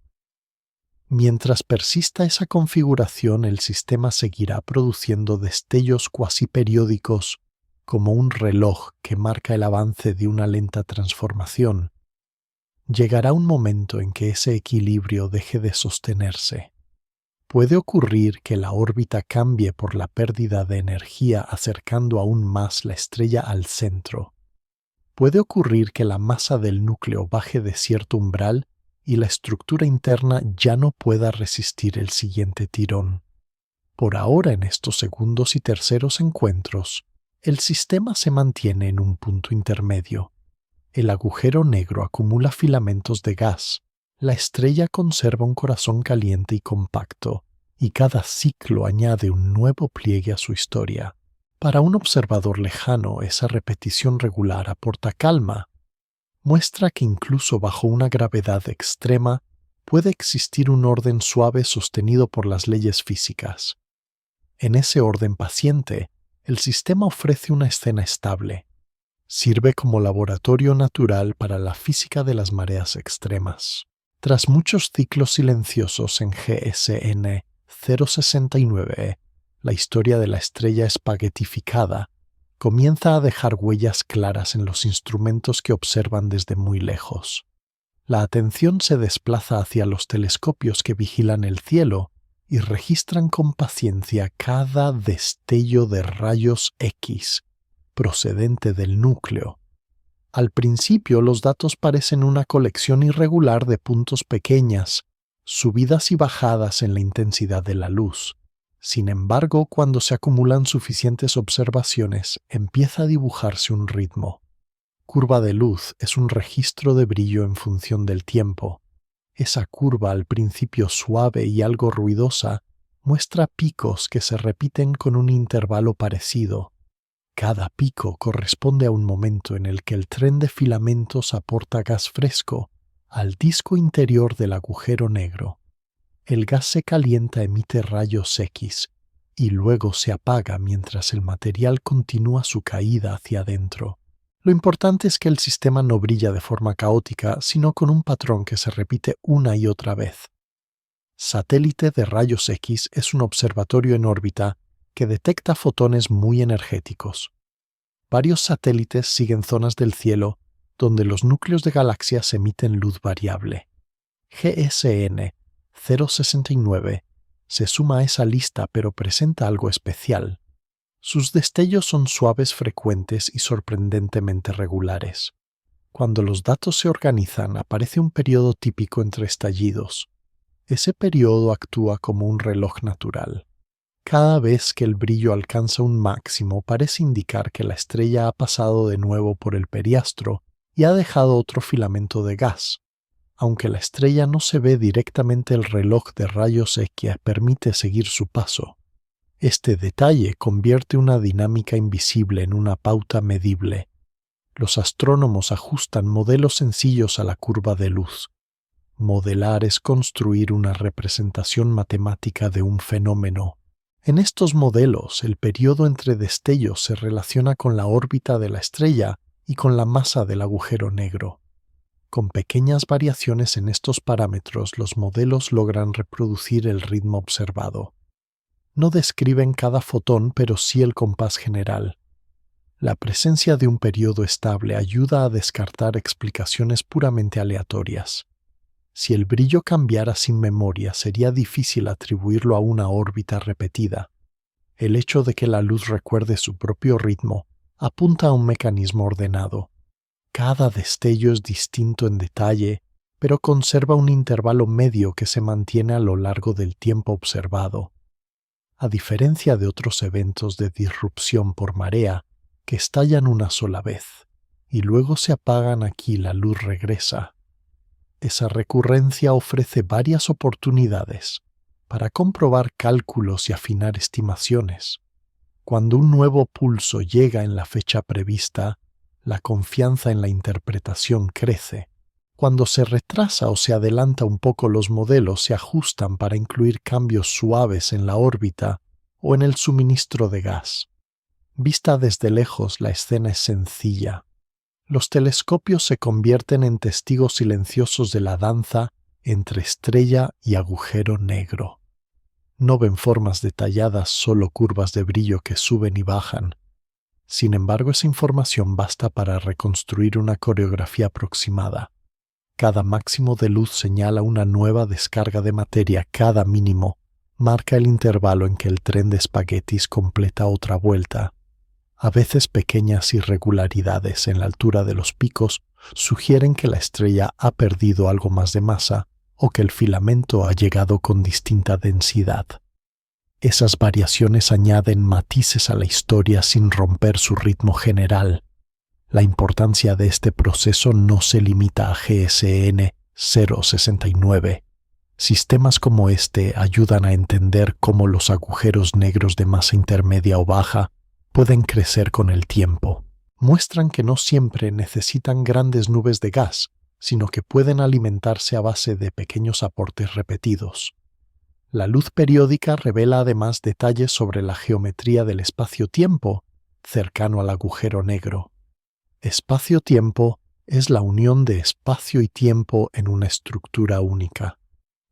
Mientras persista esa configuración, el sistema seguirá produciendo destellos cuasi periódicos, como un reloj que marca el avance de una lenta transformación. Llegará un momento en que ese equilibrio deje de sostenerse. Puede ocurrir que la órbita cambie por la pérdida de energía acercando aún más la estrella al centro. Puede ocurrir que la masa del núcleo baje de cierto umbral y la estructura interna ya no pueda resistir el siguiente tirón. Por ahora, en estos segundos y terceros encuentros, el sistema se mantiene en un punto intermedio. El agujero negro acumula filamentos de gas. La estrella conserva un corazón caliente y compacto, y cada ciclo añade un nuevo pliegue a su historia. Para un observador lejano, esa repetición regular aporta calma. Muestra que incluso bajo una gravedad extrema puede existir un orden suave sostenido por las leyes físicas. En ese orden paciente, el sistema ofrece una escena estable. Sirve como laboratorio natural para la física de las mareas extremas. Tras muchos ciclos silenciosos en GSN 069, la historia de la estrella espaguetificada comienza a dejar huellas claras en los instrumentos que observan desde muy lejos. La atención se desplaza hacia los telescopios que vigilan el cielo y registran con paciencia cada destello de rayos X procedente del núcleo. Al principio los datos parecen una colección irregular de puntos pequeñas, subidas y bajadas en la intensidad de la luz. Sin embargo, cuando se acumulan suficientes observaciones, empieza a dibujarse un ritmo. Curva de luz es un registro de brillo en función del tiempo. Esa curva, al principio suave y algo ruidosa, muestra picos que se repiten con un intervalo parecido. Cada pico corresponde a un momento en el que el tren de filamentos aporta gas fresco al disco interior del agujero negro. El gas se calienta, emite rayos X y luego se apaga mientras el material continúa su caída hacia adentro. Lo importante es que el sistema no brilla de forma caótica, sino con un patrón que se repite una y otra vez. Satélite de rayos X es un observatorio en órbita que detecta fotones muy energéticos. Varios satélites siguen zonas del cielo donde los núcleos de galaxias emiten luz variable. GSN 069 se suma a esa lista, pero presenta algo especial. Sus destellos son suaves, frecuentes y sorprendentemente regulares. Cuando los datos se organizan, aparece un periodo típico entre estallidos. Ese periodo actúa como un reloj natural. Cada vez que el brillo alcanza un máximo, parece indicar que la estrella ha pasado de nuevo por el periastro y ha dejado otro filamento de gas. Aunque la estrella no se ve directamente, el reloj de rayos X permite seguir su paso. Este detalle convierte una dinámica invisible en una pauta medible. Los astrónomos ajustan modelos sencillos a la curva de luz. Modelar es construir una representación matemática de un fenómeno. En estos modelos, el periodo entre destellos se relaciona con la órbita de la estrella y con la masa del agujero negro. Con pequeñas variaciones en estos parámetros, los modelos logran reproducir el ritmo observado. No describen cada fotón, pero sí el compás general. La presencia de un periodo estable ayuda a descartar explicaciones puramente aleatorias. Si el brillo cambiara sin memoria, sería difícil atribuirlo a una órbita repetida. El hecho de que la luz recuerde su propio ritmo apunta a un mecanismo ordenado. Cada destello es distinto en detalle, pero conserva un intervalo medio que se mantiene a lo largo del tiempo observado. A diferencia de otros eventos de disrupción por marea, que estallan una sola vez, y luego se apagan, aquí la luz regresa. Esa recurrencia ofrece varias oportunidades para comprobar cálculos y afinar estimaciones. Cuando un nuevo pulso llega en la fecha prevista, la confianza en la interpretación crece. Cuando se retrasa o se adelanta un poco, los modelos se ajustan para incluir cambios suaves en la órbita o en el suministro de gas. Vista desde lejos, la escena es sencilla. Los telescopios se convierten en testigos silenciosos de la danza entre estrella y agujero negro. No ven formas detalladas, solo curvas de brillo que suben y bajan. Sin embargo, esa información basta para reconstruir una coreografía aproximada. Cada máximo de luz señala una nueva descarga de materia, cada mínimo marca el intervalo en que el tren de espaguetis completa otra vuelta. A veces pequeñas irregularidades en la altura de los picos sugieren que la estrella ha perdido algo más de masa o que el filamento ha llegado con distinta densidad. Esas variaciones añaden matices a la historia sin romper su ritmo general. La importancia de este proceso no se limita a GSN 069. Sistemas como este ayudan a entender cómo los agujeros negros de masa intermedia o baja pueden crecer con el tiempo. Muestran que no siempre necesitan grandes nubes de gas, sino que pueden alimentarse a base de pequeños aportes repetidos. La luz periódica revela además detalles sobre la geometría del espacio-tiempo cercano al agujero negro. Espacio-tiempo es la unión de espacio y tiempo en una estructura única.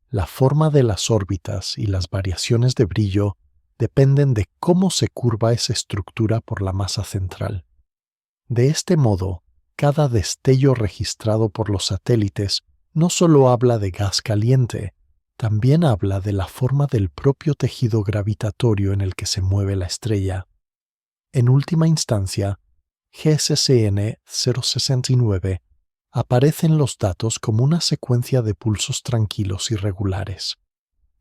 La forma de las órbitas y las variaciones de brillo dependen de cómo se curva esa estructura por la masa central. De este modo, cada destello registrado por los satélites no solo habla de gas caliente, también habla de la forma del propio tejido gravitatorio en el que se mueve la estrella. En última instancia, GSSN 069 aparecen los datos como una secuencia de pulsos tranquilos y regulares.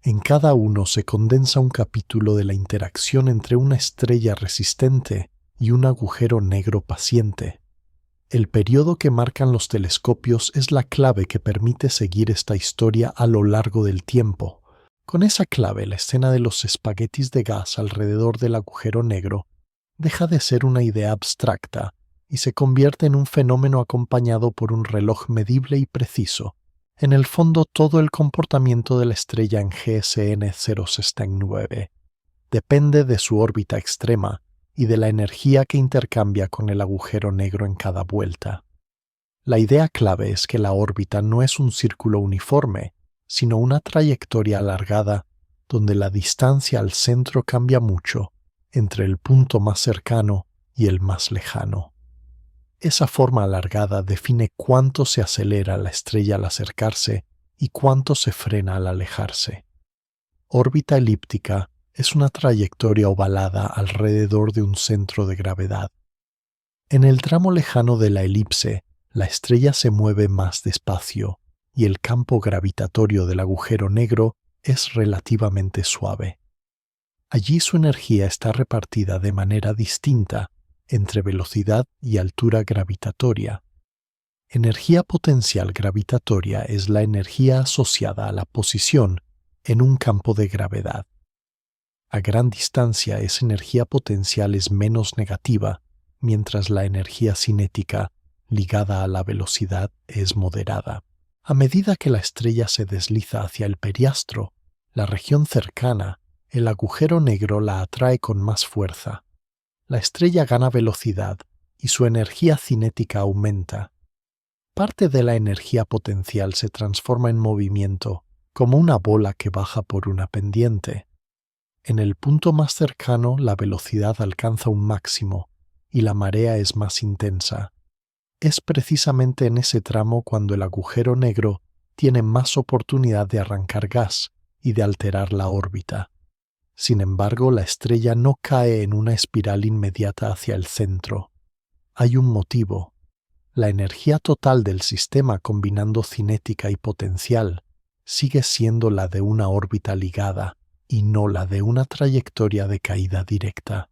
En cada uno se condensa un capítulo de la interacción entre una estrella resistente y un agujero negro paciente. El periodo que marcan los telescopios es la clave que permite seguir esta historia a lo largo del tiempo. Con esa clave, la escena de los espaguetis de gas alrededor del agujero negro deja de ser una idea abstracta y se convierte en un fenómeno acompañado por un reloj medible y preciso. En el fondo, todo el comportamiento de la estrella en GSN 069 depende de su órbita extrema y de la energía que intercambia con el agujero negro en cada vuelta. La idea clave es que la órbita no es un círculo uniforme, sino una trayectoria alargada donde la distancia al centro cambia mucho entre el punto más cercano y el más lejano. Esa forma alargada define cuánto se acelera la estrella al acercarse y cuánto se frena al alejarse. Órbita elíptica Es una trayectoria ovalada alrededor de un centro de gravedad. En el tramo lejano de la elipse, la estrella se mueve más despacio y el campo gravitatorio del agujero negro es relativamente suave. Allí su energía está repartida de manera distinta entre velocidad y altura gravitatoria. Energía potencial gravitatoria es la energía asociada a la posición en un campo de gravedad. A gran distancia esa energía potencial es menos negativa, mientras la energía cinética, ligada a la velocidad, es moderada. A medida que la estrella se desliza hacia el periastro, la región cercana, el agujero negro la atrae con más fuerza. La estrella gana velocidad y su energía cinética aumenta. Parte de la energía potencial se transforma en movimiento, como una bola que baja por una pendiente. En el punto más cercano, la velocidad alcanza un máximo y la marea es más intensa. Es precisamente en ese tramo cuando el agujero negro tiene más oportunidad de arrancar gas y de alterar la órbita. Sin embargo, la estrella no cae en una espiral inmediata hacia el centro. Hay un motivo. La energía total del sistema combinando cinética y potencial sigue siendo la de una órbita ligada y no la de una trayectoria de caída directa.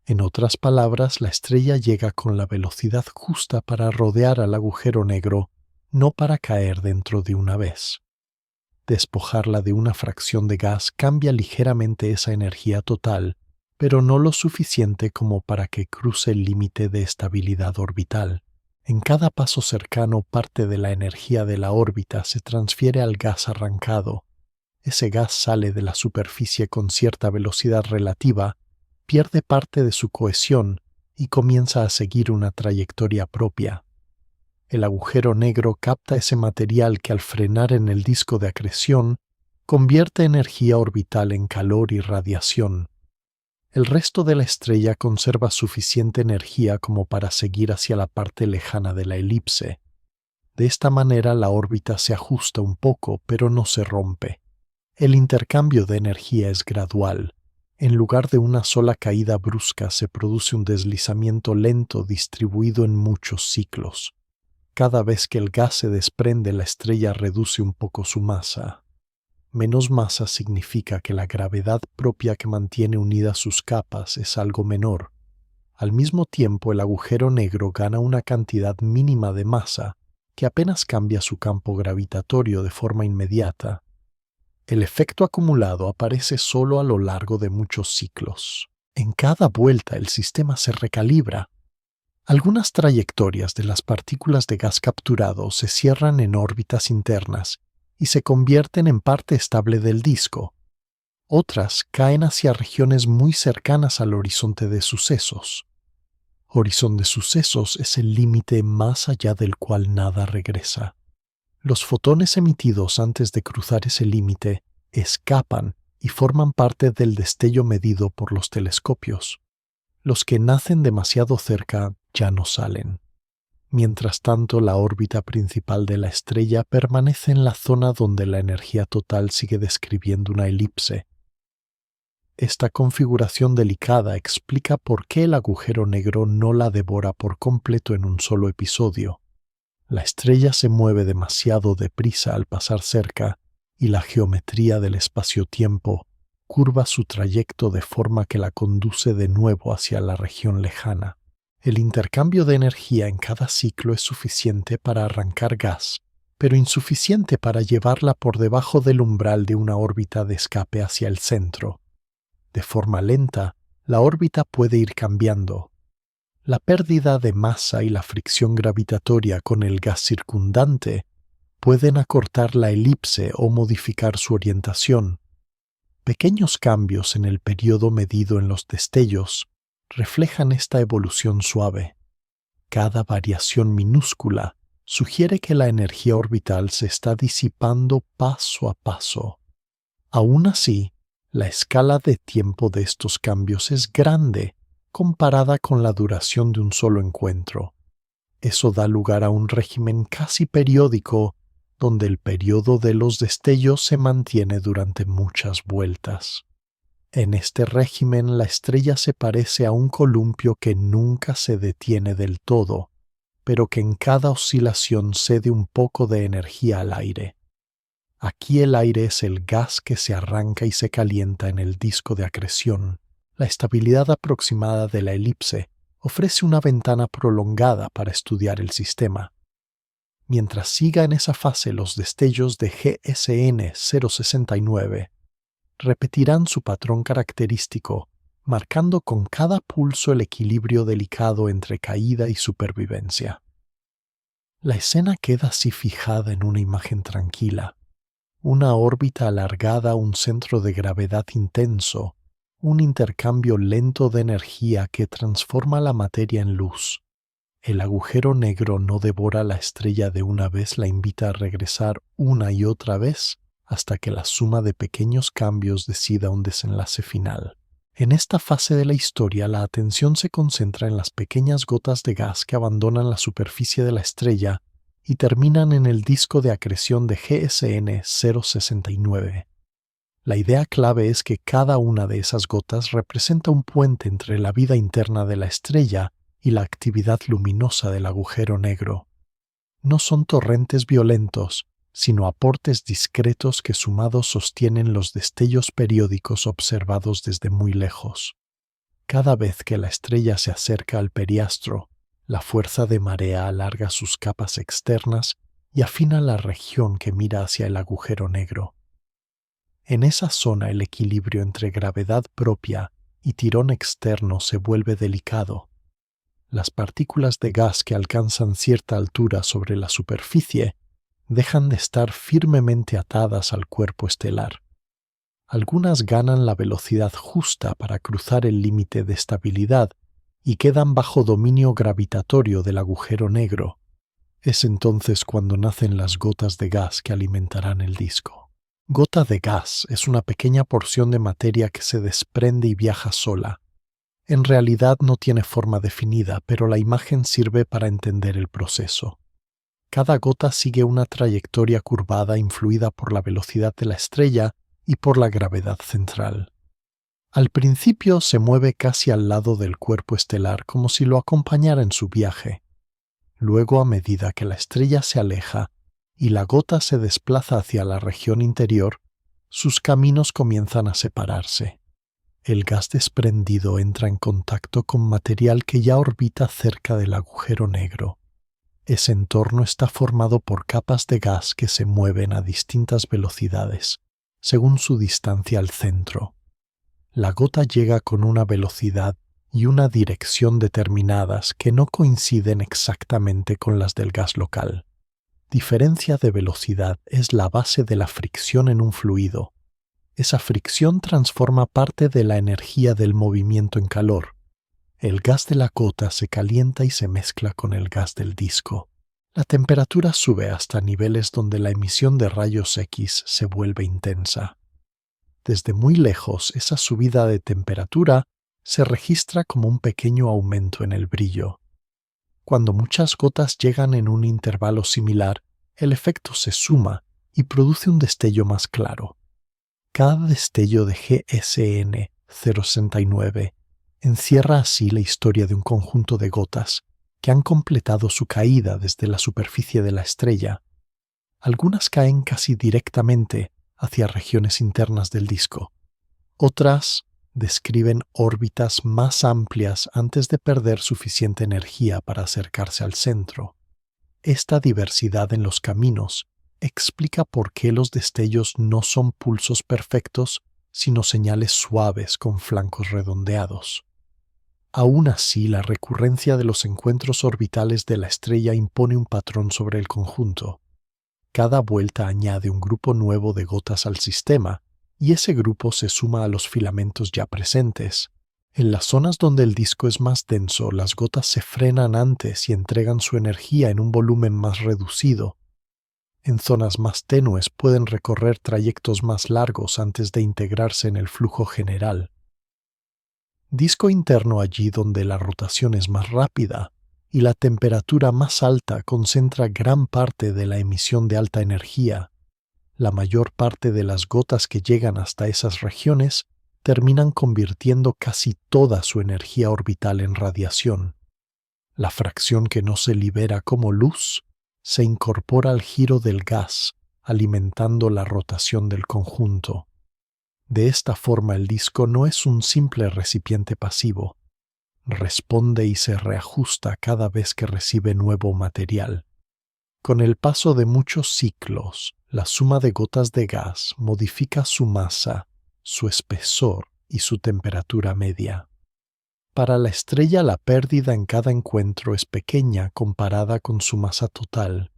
En otras palabras, la estrella llega con la velocidad justa para rodear al agujero negro, no para caer dentro de una vez. Despojarla de una fracción de gas cambia ligeramente esa energía total, pero no lo suficiente como para que cruce el límite de estabilidad orbital. En cada paso cercano, parte de la energía de la órbita se transfiere al gas arrancado. Ese gas sale de la superficie con cierta velocidad relativa, pierde parte de su cohesión y comienza a seguir una trayectoria propia. El agujero negro capta ese material que al frenar en el disco de acreción convierte energía orbital en calor y radiación. El resto de la estrella conserva suficiente energía como para seguir hacia la parte lejana de la elipse. De esta manera la órbita se ajusta un poco, pero no se rompe. El intercambio de energía es gradual. En lugar de una sola caída brusca se produce un deslizamiento lento distribuido en muchos ciclos. Cada vez que el gas se desprende, la estrella reduce un poco su masa. Menos masa significa que la gravedad propia que mantiene unidas sus capas es algo menor. Al mismo tiempo, el agujero negro gana una cantidad mínima de masa que apenas cambia su campo gravitatorio de forma inmediata. El efecto acumulado aparece solo a lo largo de muchos ciclos. En cada vuelta el sistema se recalibra. Algunas trayectorias de las partículas de gas capturado se cierran en órbitas internas y se convierten en parte estable del disco. Otras caen hacia regiones muy cercanas al horizonte de sucesos. Horizonte de sucesos es el límite más allá del cual nada regresa. Los fotones emitidos antes de cruzar ese límite escapan y forman parte del destello medido por los telescopios. Los que nacen demasiado cerca ya no salen. Mientras tanto, la órbita principal de la estrella permanece en la zona donde la energía total sigue describiendo una elipse. Esta configuración delicada explica por qué el agujero negro no la devora por completo en un solo episodio. La estrella se mueve demasiado deprisa al pasar cerca y la geometría del espacio-tiempo curva su trayecto de forma que la conduce de nuevo hacia la región lejana. El intercambio de energía en cada ciclo es suficiente para arrancar gas, pero insuficiente para llevarla por debajo del umbral de una órbita de escape hacia el centro. De forma lenta, la órbita puede ir cambiando. La pérdida de masa y la fricción gravitatoria con el gas circundante pueden acortar la elipse o modificar su orientación. Pequeños cambios en el periodo medido en los destellos reflejan esta evolución suave. Cada variación minúscula sugiere que la energía orbital se está disipando paso a paso. Aún así, la escala de tiempo de estos cambios es grande comparada con la duración de un solo encuentro. Eso da lugar a un régimen casi periódico donde el periodo de los destellos se mantiene durante muchas vueltas. En este régimen, la estrella se parece a un columpio que nunca se detiene del todo, pero que en cada oscilación cede un poco de energía al aire. Aquí el aire es el gas que se arranca y se calienta en el disco de acreción. La estabilidad aproximada de la elipse ofrece una ventana prolongada para estudiar el sistema. Mientras siga en esa fase, los destellos de GSN 069 repetirán su patrón característico, marcando con cada pulso el equilibrio delicado entre caída y supervivencia. La escena queda así fijada en una imagen tranquila, una órbita alargada, un centro de gravedad intenso, un intercambio lento de energía que transforma la materia en luz. El agujero negro no devora la estrella de una vez, la invita a regresar una y otra vez hasta que la suma de pequeños cambios decida un desenlace final. En esta fase de la historia, la atención se concentra en las pequeñas gotas de gas que abandonan la superficie de la estrella y terminan en el disco de acreción de GSN 069. La idea clave es que cada una de esas gotas representa un puente entre la vida interna de la estrella y la actividad luminosa del agujero negro. No son torrentes violentos, sino aportes discretos que sumados sostienen los destellos periódicos observados desde muy lejos. Cada vez que la estrella se acerca al periastro, la fuerza de marea alarga sus capas externas y afina la región que mira hacia el agujero negro. En esa zona el equilibrio entre gravedad propia y tirón externo se vuelve delicado. Las partículas de gas que alcanzan cierta altura sobre la superficie dejan de estar firmemente atadas al cuerpo estelar. Algunas ganan la velocidad justa para cruzar el límite de estabilidad y quedan bajo dominio gravitatorio del agujero negro. Es entonces cuando nacen las gotas de gas que alimentarán el disco. Gota de gas es una pequeña porción de materia que se desprende y viaja sola. En realidad no tiene forma definida, pero la imagen sirve para entender el proceso. Cada gota sigue una trayectoria curvada influida por la velocidad de la estrella y por la gravedad central. Al principio se mueve casi al lado del cuerpo estelar como si lo acompañara en su viaje. Luego, a medida que la estrella se aleja y la gota se desplaza hacia la región interior, sus caminos comienzan a separarse. El gas desprendido entra en contacto con material que ya orbita cerca del agujero negro. Ese entorno está formado por capas de gas que se mueven a distintas velocidades, según su distancia al centro. La gota llega con una velocidad y una dirección determinadas que no coinciden exactamente con las del gas local. Diferencia de velocidad es la base de la fricción en un fluido. Esa fricción transforma parte de la energía del movimiento en calor. El gas de la gota se calienta y se mezcla con el gas del disco. La temperatura sube hasta niveles donde la emisión de rayos X se vuelve intensa. Desde muy lejos, esa subida de temperatura se registra como un pequeño aumento en el brillo. Cuando muchas gotas llegan en un intervalo similar, el efecto se suma y produce un destello más claro. Cada destello de GSN 069 encierra así la historia de un conjunto de gotas que han completado su caída desde la superficie de la estrella. Algunas caen casi directamente hacia regiones internas del disco. Otras describen órbitas más amplias antes de perder suficiente energía para acercarse al centro. Esta diversidad en los caminos explica por qué los destellos no son pulsos perfectos, sino señales suaves con flancos redondeados. Aún así, la recurrencia de los encuentros orbitales de la estrella impone un patrón sobre el conjunto. Cada vuelta añade un grupo nuevo de gotas al sistema, y ese grupo se suma a los filamentos ya presentes. En las zonas donde el disco es más denso, las gotas se frenan antes y entregan su energía en un volumen más reducido. En zonas más tenues pueden recorrer trayectos más largos antes de integrarse en el flujo general. Disco interno allí donde la rotación es más rápida y la temperatura más alta concentra gran parte de la emisión de alta energía. La mayor parte de las gotas que llegan hasta esas regiones terminan convirtiendo casi toda su energía orbital en radiación. La fracción que no se libera como luz se incorpora al giro del gas, alimentando la rotación del conjunto. De esta forma el disco no es un simple recipiente pasivo. Responde y se reajusta cada vez que recibe nuevo material. Con el paso de muchos ciclos, la suma de gotas de gas modifica su masa, su espesor y su temperatura media. Para la estrella, la pérdida en cada encuentro es pequeña comparada con su masa total.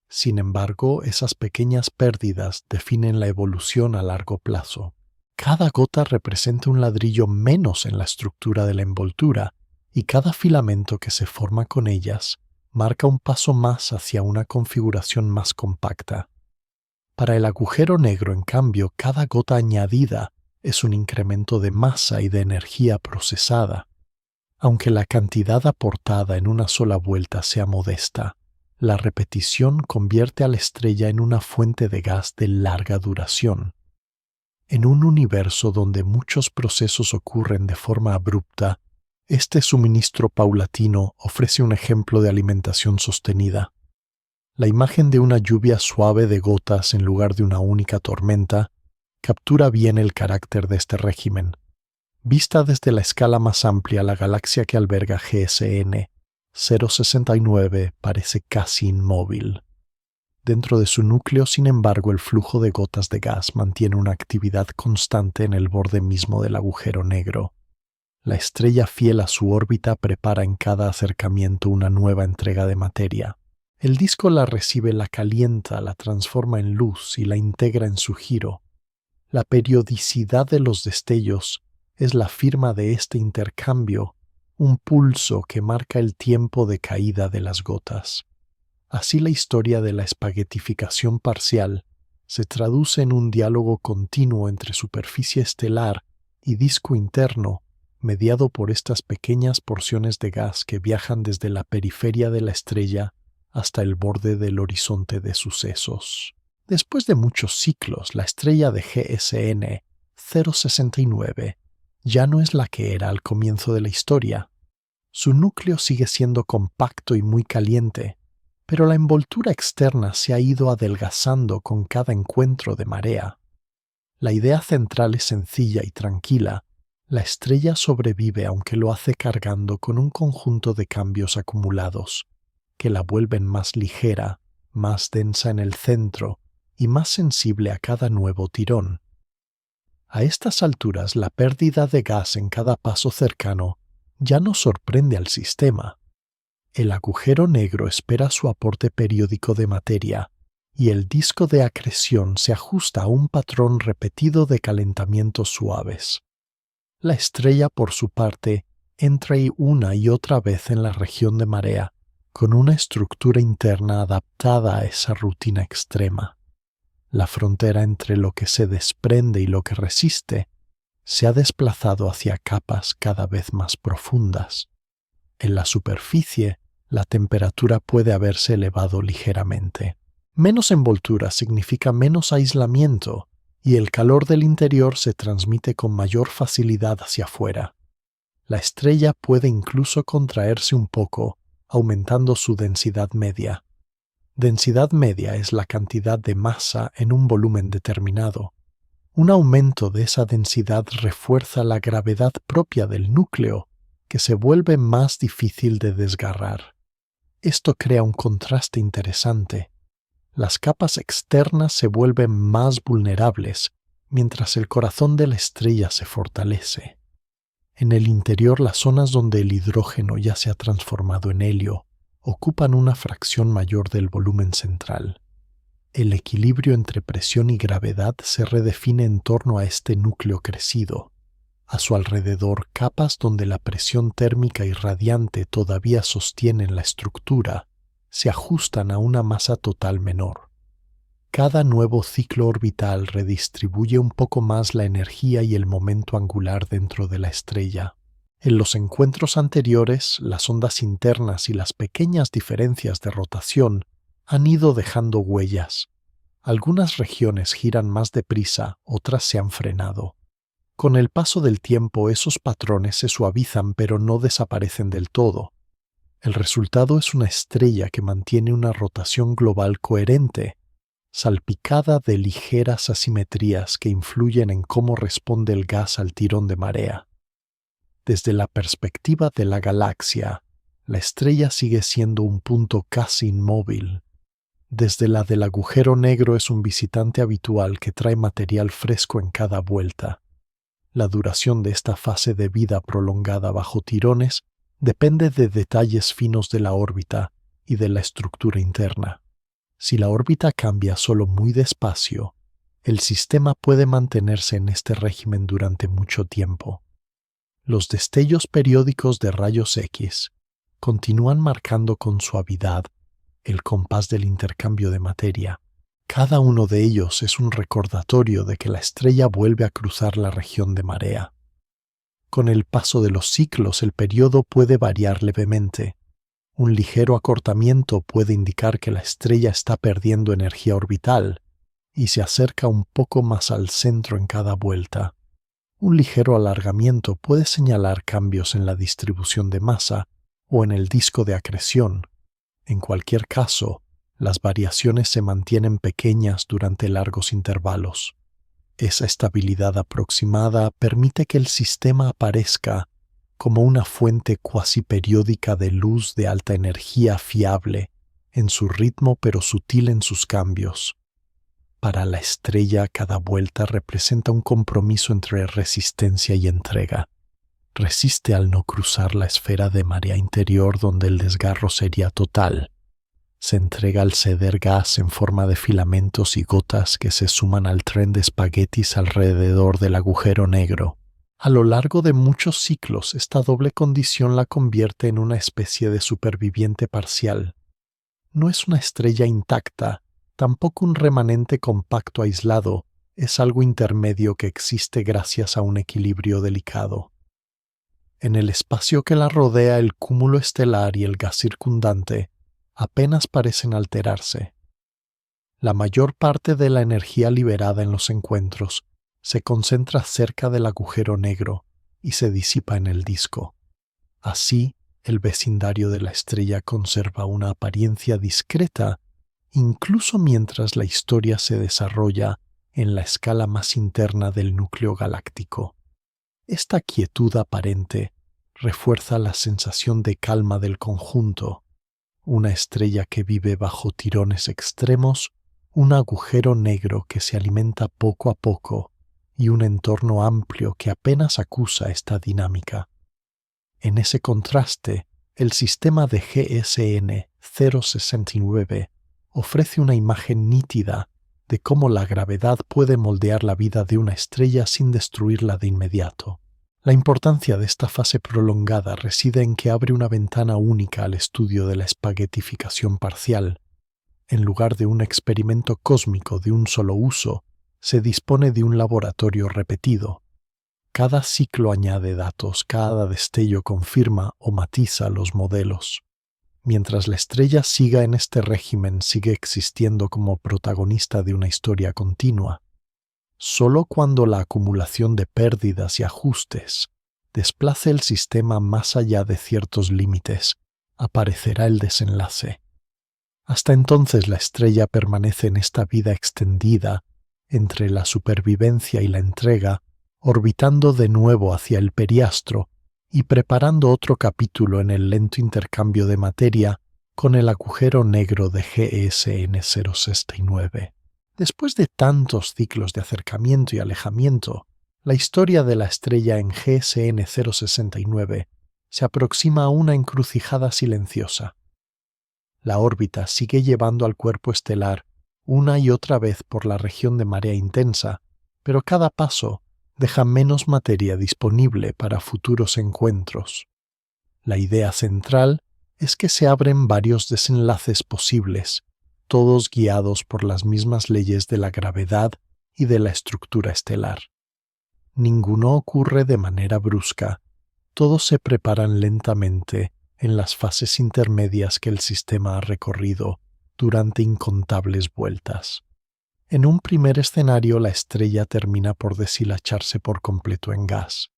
Sin embargo, esas pequeñas pérdidas definen la evolución a largo plazo. Cada gota representa un ladrillo menos en la estructura de la envoltura, y cada filamento que se forma con ellas marca un paso más hacia una configuración más compacta. Para el agujero negro, en cambio, cada gota añadida es un incremento de masa y de energía procesada. Aunque la cantidad aportada en una sola vuelta sea modesta, la repetición convierte a la estrella en una fuente de gas de larga duración. En un universo donde muchos procesos ocurren de forma abrupta, este suministro paulatino ofrece un ejemplo de alimentación sostenida. La imagen de una lluvia suave de gotas en lugar de una única tormenta captura bien el carácter de este régimen. Vista desde la escala más amplia, la galaxia que alberga GSN 069 parece casi inmóvil. Dentro de su núcleo, sin embargo, el flujo de gotas de gas mantiene una actividad constante en el borde mismo del agujero negro. La estrella fiel a su órbita prepara en cada acercamiento una nueva entrega de materia. El disco la recibe, la calienta, la transforma en luz y la integra en su giro. La periodicidad de los destellos es la firma de este intercambio, un pulso que marca el tiempo de caída de las gotas. Así la historia de la espaguetificación parcial se traduce en un diálogo continuo entre superficie estelar y disco interno, mediado por estas pequeñas porciones de gas que viajan desde la periferia de la estrella hasta el borde del horizonte de sucesos. Después de muchos ciclos, la estrella de GSN 069 ya no es la que era al comienzo de la historia. Su núcleo sigue siendo compacto y muy caliente, pero la envoltura externa se ha ido adelgazando con cada encuentro de marea. La idea central es sencilla y tranquila. La estrella sobrevive aunque lo hace cargando con un conjunto de cambios acumulados, que la vuelven más ligera, más densa en el centro y más sensible a cada nuevo tirón. A estas alturas, la pérdida de gas en cada paso cercano ya no sorprende al sistema. El agujero negro espera su aporte periódico de materia, y el disco de acreción se ajusta a un patrón repetido de calentamientos suaves. La estrella, por su parte, entra una y otra vez en la región de marea, con una estructura interna adaptada a esa rutina extrema. La frontera entre lo que se desprende y lo que resiste se ha desplazado hacia capas cada vez más profundas. En la superficie, la temperatura puede haberse elevado ligeramente. Menos envoltura significa menos aislamiento, y el calor del interior se transmite con mayor facilidad hacia afuera. La estrella puede incluso contraerse un poco, aumentando su densidad media. Densidad media es la cantidad de masa en un volumen determinado. Un aumento de esa densidad refuerza la gravedad propia del núcleo, que se vuelve más difícil de desgarrar. Esto crea un contraste interesante. Las capas externas se vuelven más vulnerables, mientras el corazón de la estrella se fortalece. En el interior, las zonas donde el hidrógeno ya se ha transformado en helio ocupan una fracción mayor del volumen central. El equilibrio entre presión y gravedad se redefine en torno a este núcleo crecido. A su alrededor, capas donde la presión térmica y radiante todavía sostienen la estructura se ajustan a una masa total menor. Cada nuevo ciclo orbital redistribuye un poco más la energía y el momento angular dentro de la estrella. En los encuentros anteriores, las ondas internas y las pequeñas diferencias de rotación han ido dejando huellas. Algunas regiones giran más deprisa, otras se han frenado. Con el paso del tiempo esos patrones se suavizan pero no desaparecen del todo. El resultado es una estrella que mantiene una rotación global coherente, salpicada de ligeras asimetrías que influyen en cómo responde el gas al tirón de marea. Desde la perspectiva de la galaxia, la estrella sigue siendo un punto casi inmóvil. Desde la del agujero negro es un visitante habitual que trae material fresco en cada vuelta. La duración de esta fase de vida prolongada bajo tirones depende de detalles finos de la órbita y de la estructura interna. Si la órbita cambia solo muy despacio, el sistema puede mantenerse en este régimen durante mucho tiempo. Los destellos periódicos de rayos X continúan marcando con suavidad el compás del intercambio de materia. Cada uno de ellos es un recordatorio de que la estrella vuelve a cruzar la región de marea. Con el paso de los ciclos, el periodo puede variar levemente. Un ligero acortamiento puede indicar que la estrella está perdiendo energía orbital y se acerca un poco más al centro en cada vuelta. Un ligero alargamiento puede señalar cambios en la distribución de masa o en el disco de acreción. En cualquier caso, las variaciones se mantienen pequeñas durante largos intervalos. Esa estabilidad aproximada permite que el sistema aparezca como una fuente cuasi periódica de luz de alta energía fiable en su ritmo pero sutil en sus cambios. Para la estrella, cada vuelta representa un compromiso entre resistencia y entrega. Resiste al no cruzar la esfera de marea interior donde el desgarro sería total. Se entrega al ceder gas en forma de filamentos y gotas que se suman al tren de espaguetis alrededor del agujero negro. A lo largo de muchos ciclos, esta doble condición la convierte en una especie de superviviente parcial. No es una estrella intacta, tampoco un remanente compacto aislado, es algo intermedio que existe gracias a un equilibrio delicado. En el espacio que la rodea, el cúmulo estelar y el gas circundante apenas parecen alterarse. La mayor parte de la energía liberada en los encuentros se concentra cerca del agujero negro y se disipa en el disco. Así, el vecindario de la estrella conserva una apariencia discreta incluso mientras la historia se desarrolla en la escala más interna del núcleo galáctico. Esta quietud aparente refuerza la sensación de calma del conjunto. Una estrella que vive bajo tirones extremos, un agujero negro que se alimenta poco a poco y un entorno amplio que apenas acusa esta dinámica. En ese contraste, el sistema de GSN 069 ofrece una imagen nítida de cómo la gravedad puede moldear la vida de una estrella sin destruirla de inmediato. La importancia de esta fase prolongada reside en que abre una ventana única al estudio de la espaguetificación parcial. En lugar de un experimento cósmico de un solo uso, se dispone de un laboratorio repetido. Cada ciclo añade datos, cada destello confirma o matiza los modelos. Mientras la estrella siga en este régimen, sigue existiendo como protagonista de una historia continua. Solo cuando la acumulación de pérdidas y ajustes desplace el sistema más allá de ciertos límites, aparecerá el desenlace. Hasta entonces la estrella permanece en esta vida extendida entre la supervivencia y la entrega, orbitando de nuevo hacia el periastro y preparando otro capítulo en el lento intercambio de materia con el agujero negro de GSN 069. Después de tantos ciclos de acercamiento y alejamiento, la historia de la estrella en GSN 069 se aproxima a una encrucijada silenciosa. La órbita sigue llevando al cuerpo estelar una y otra vez por la región de marea intensa, pero cada paso deja menos materia disponible para futuros encuentros. La idea central es que se abren varios desenlaces posibles, todos guiados por las mismas leyes de la gravedad y de la estructura estelar. Ninguno ocurre de manera brusca, todos se preparan lentamente en las fases intermedias que el sistema ha recorrido durante incontables vueltas. En un primer escenario, la estrella termina por deshilacharse por completo en gas.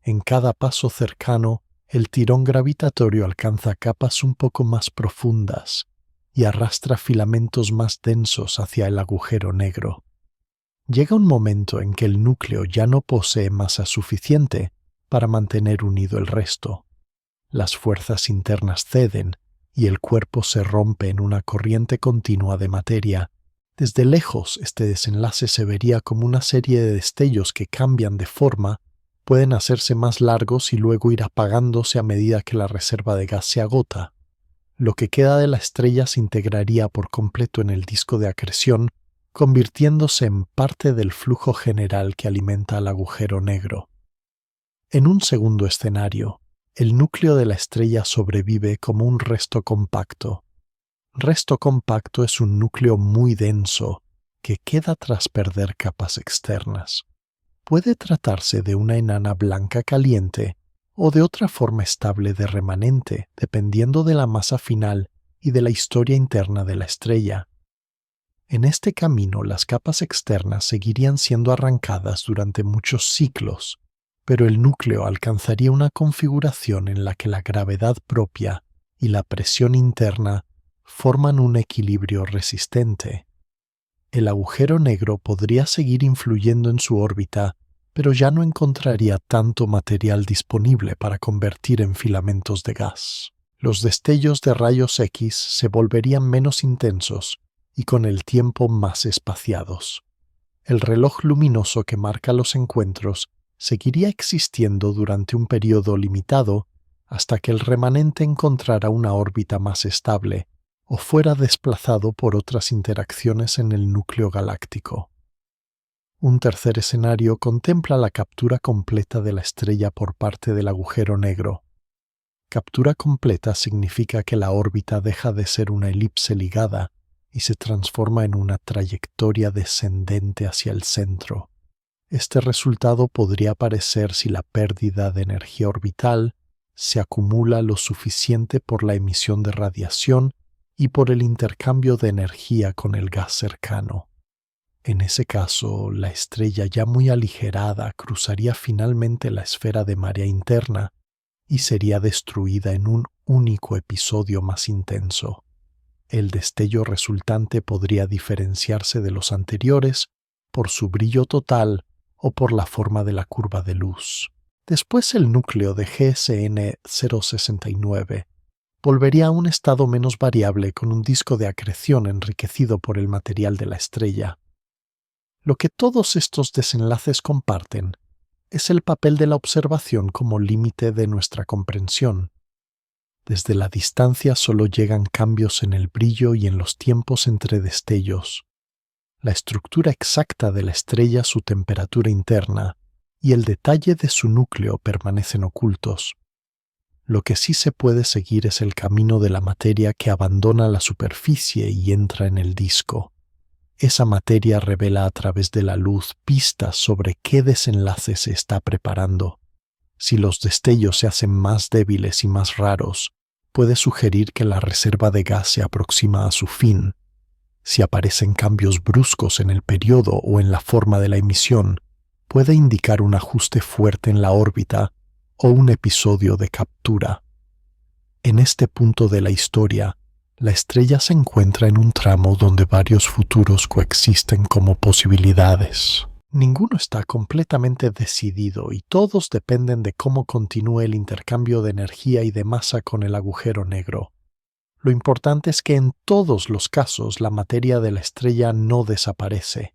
En cada paso cercano, el tirón gravitatorio alcanza capas un poco más profundas y arrastra filamentos más densos hacia el agujero negro. Llega un momento en que el núcleo ya no posee masa suficiente para mantener unido el resto. Las fuerzas internas ceden y el cuerpo se rompe en una corriente continua de materia. Desde lejos, este desenlace se vería como una serie de destellos que cambian de forma, pueden hacerse más largos y luego ir apagándose a medida que la reserva de gas se agota. Lo que queda de la estrella se integraría por completo en el disco de acreción, convirtiéndose en parte del flujo general que alimenta al agujero negro. En un segundo escenario, el núcleo de la estrella sobrevive como un resto compacto. Resto compacto es un núcleo muy denso que queda tras perder capas externas. Puede tratarse de una enana blanca caliente o de otra forma estable de remanente, dependiendo de la masa final y de la historia interna de la estrella. En este camino, las capas externas seguirían siendo arrancadas durante muchos ciclos, pero el núcleo alcanzaría una configuración en la que la gravedad propia y la presión interna forman un equilibrio resistente. El agujero negro podría seguir influyendo en su órbita, pero ya no encontraría tanto material disponible para convertir en filamentos de gas. Los destellos de rayos X se volverían menos intensos y con el tiempo más espaciados. El reloj luminoso que marca los encuentros seguiría existiendo durante un periodo limitado hasta que el remanente encontrara una órbita más estable o fuera desplazado por otras interacciones en el núcleo galáctico. Un tercer escenario contempla la captura completa de la estrella por parte del agujero negro. Captura completa significa que la órbita deja de ser una elipse ligada y se transforma en una trayectoria descendente hacia el centro. Este resultado podría aparecer si la pérdida de energía orbital se acumula lo suficiente por la emisión de radiación y por el intercambio de energía con el gas cercano. En ese caso, la estrella ya muy aligerada cruzaría finalmente la esfera de marea interna y sería destruida en un único episodio más intenso. El destello resultante podría diferenciarse de los anteriores por su brillo total o por la forma de la curva de luz. Después el núcleo de GSN 069 volvería a un estado menos variable con un disco de acreción enriquecido por el material de la estrella. Lo que todos estos desenlaces comparten es el papel de la observación como límite de nuestra comprensión. Desde la distancia solo llegan cambios en el brillo y en los tiempos entre destellos. La estructura exacta de la estrella, su temperatura interna y el detalle de su núcleo permanecen ocultos. Lo que sí se puede seguir es el camino de la materia que abandona la superficie y entra en el disco. Esa materia revela a través de la luz pistas sobre qué desenlace se está preparando. Si los destellos se hacen más débiles y más raros, puede sugerir que la reserva de gas se aproxima a su fin. Si aparecen cambios bruscos en el periodo o en la forma de la emisión, puede indicar un ajuste fuerte en la órbita o un episodio de captura. En este punto de la historia, la estrella se encuentra en un tramo donde varios futuros coexisten como posibilidades. Ninguno está completamente decidido y todos dependen de cómo continúe el intercambio de energía y de masa con el agujero negro. Lo importante es que en todos los casos la materia de la estrella no desaparece.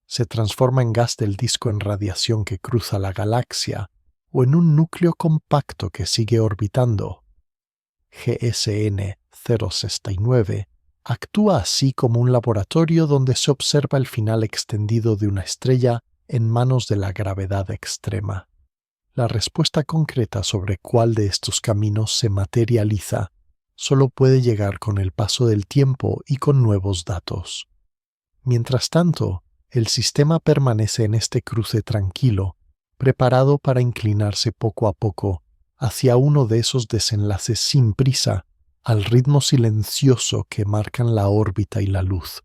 Se transforma en gas del disco en radiación que cruza la galaxia o en un núcleo compacto que sigue orbitando. GSN 069 actúa así como un laboratorio donde se observa el final extendido de una estrella en manos de la gravedad extrema. La respuesta concreta sobre cuál de estos caminos se materializa solo puede llegar con el paso del tiempo y con nuevos datos. Mientras tanto, el sistema permanece en este cruce tranquilo, preparado para inclinarse poco a poco hacia uno de esos desenlaces sin prisa, al ritmo silencioso que marcan la órbita y la luz.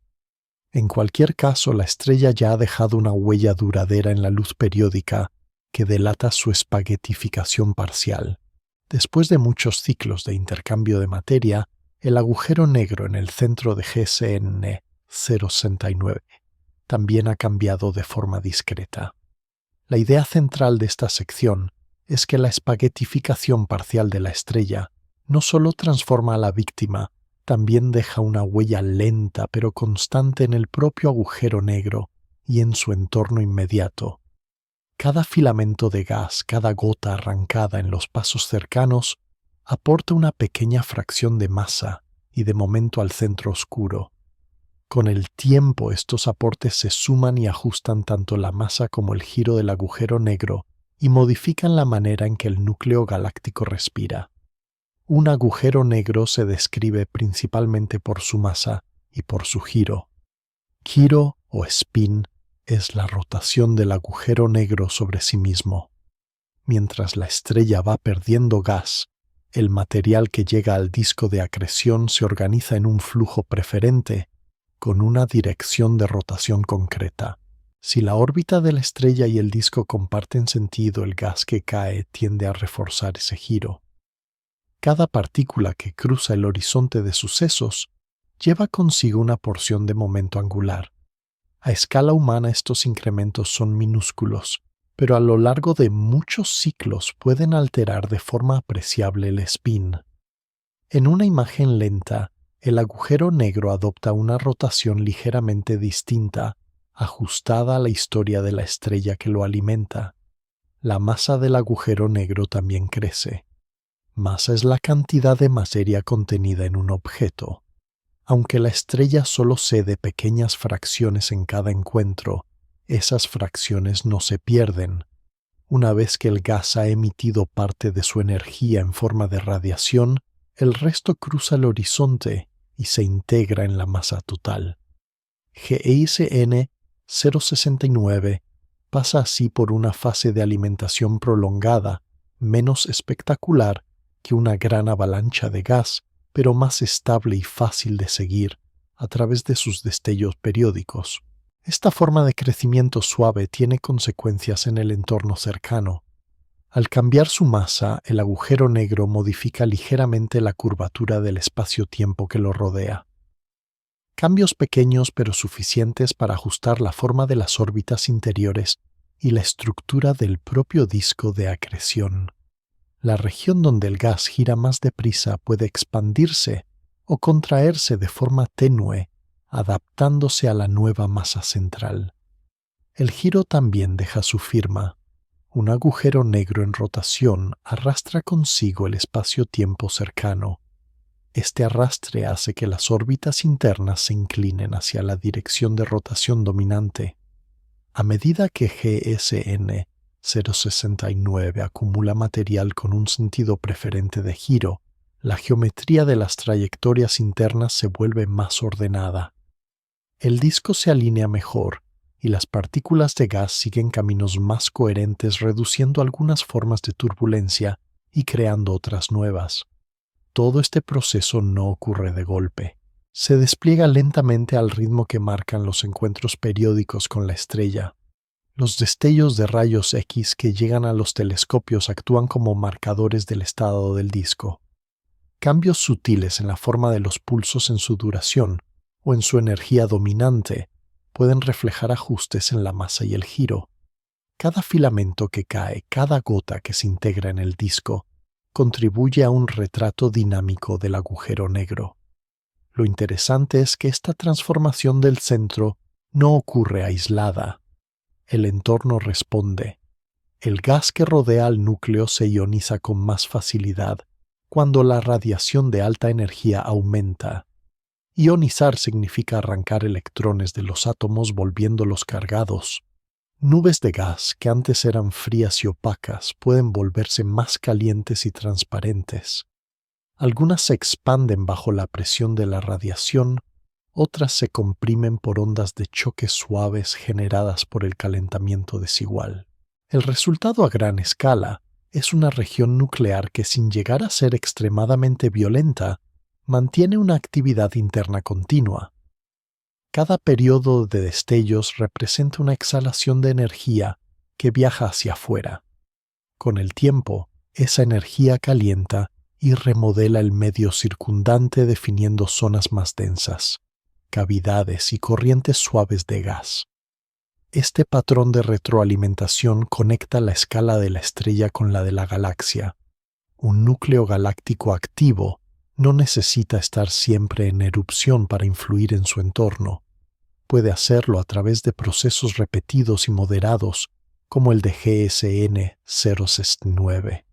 En cualquier caso, la estrella ya ha dejado una huella duradera en la luz periódica que delata su espaguetificación parcial. Después de muchos ciclos de intercambio de materia, el agujero negro en el centro de GSN 069 también ha cambiado de forma discreta. La idea central de esta sección es que la espaguetificación parcial de la estrella no solo transforma a la víctima, también deja una huella lenta pero constante en el propio agujero negro y en su entorno inmediato. Cada filamento de gas, cada gota arrancada en los pasos cercanos, aporta una pequeña fracción de masa y de momento al centro oscuro. Con el tiempo estos aportes se suman y ajustan tanto la masa como el giro del agujero negro y modifican la manera en que el núcleo galáctico respira. Un agujero negro se describe principalmente por su masa y por su giro. Giro o spin es la rotación del agujero negro sobre sí mismo. Mientras la estrella va perdiendo gas, el material que llega al disco de acreción se organiza en un flujo preferente con una dirección de rotación concreta. Si la órbita de la estrella y el disco comparten sentido, el gas que cae tiende a reforzar ese giro. Cada partícula que cruza el horizonte de sucesos lleva consigo una porción de momento angular. A escala humana estos incrementos son minúsculos, pero a lo largo de muchos ciclos pueden alterar de forma apreciable el spin. En una imagen lenta, el agujero negro adopta una rotación ligeramente distinta, ajustada a la historia de la estrella que lo alimenta. La masa del agujero negro también crece. Masa es la cantidad de materia contenida en un objeto. Aunque la estrella solo cede pequeñas fracciones en cada encuentro, esas fracciones no se pierden. Una vez que el gas ha emitido parte de su energía en forma de radiación, el resto cruza el horizonte y se integra en la masa total. GSN 069 pasa así por una fase de alimentación prolongada, menos espectacular que una gran avalancha de gas, pero más estable y fácil de seguir a través de sus destellos periódicos. Esta forma de crecimiento suave tiene consecuencias en el entorno cercano. Al cambiar su masa, el agujero negro modifica ligeramente la curvatura del espacio-tiempo que lo rodea. Cambios pequeños pero suficientes para ajustar la forma de las órbitas interiores y la estructura del propio disco de acreción. La región donde el gas gira más deprisa puede expandirse o contraerse de forma tenue, adaptándose a la nueva masa central. El giro también deja su firma. Un agujero negro en rotación arrastra consigo el espacio-tiempo cercano. Este arrastre hace que las órbitas internas se inclinen hacia la dirección de rotación dominante. A medida que GSN 069 acumula material con un sentido preferente de giro, la geometría de las trayectorias internas se vuelve más ordenada. El disco se alinea mejor y las partículas de gas siguen caminos más coherentes, reduciendo algunas formas de turbulencia y creando otras nuevas. Todo este proceso no ocurre de golpe. Se despliega lentamente al ritmo que marcan los encuentros periódicos con la estrella. Los destellos de rayos X que llegan a los telescopios actúan como marcadores del estado del disco. Cambios sutiles en la forma de los pulsos en su duración o en su energía dominante pueden reflejar ajustes en la masa y el giro. Cada filamento que cae, cada gota que se integra en el disco, contribuye a un retrato dinámico del agujero negro. Lo interesante es que esta transformación del centro no ocurre aislada. El entorno responde. El gas que rodea al núcleo se ioniza con más facilidad cuando la radiación de alta energía aumenta. Ionizar significa arrancar electrones de los átomos volviéndolos cargados. Nubes de gas que antes eran frías y opacas pueden volverse más calientes y transparentes. Algunas se expanden bajo la presión de la radiación, otras se comprimen por ondas de choque suaves generadas por el calentamiento desigual. El resultado a gran escala es una región nuclear que, sin llegar a ser extremadamente violenta, mantiene una actividad interna continua. Cada periodo de destellos representa una exhalación de energía que viaja hacia afuera. Con el tiempo, esa energía calienta y remodela el medio circundante definiendo zonas más densas, cavidades y corrientes suaves de gas. Este patrón de retroalimentación conecta la escala de la estrella con la de la galaxia. Un núcleo galáctico activo no necesita estar siempre en erupción para influir en su entorno. Puede hacerlo a través de procesos repetidos y moderados, como el de GSN 069.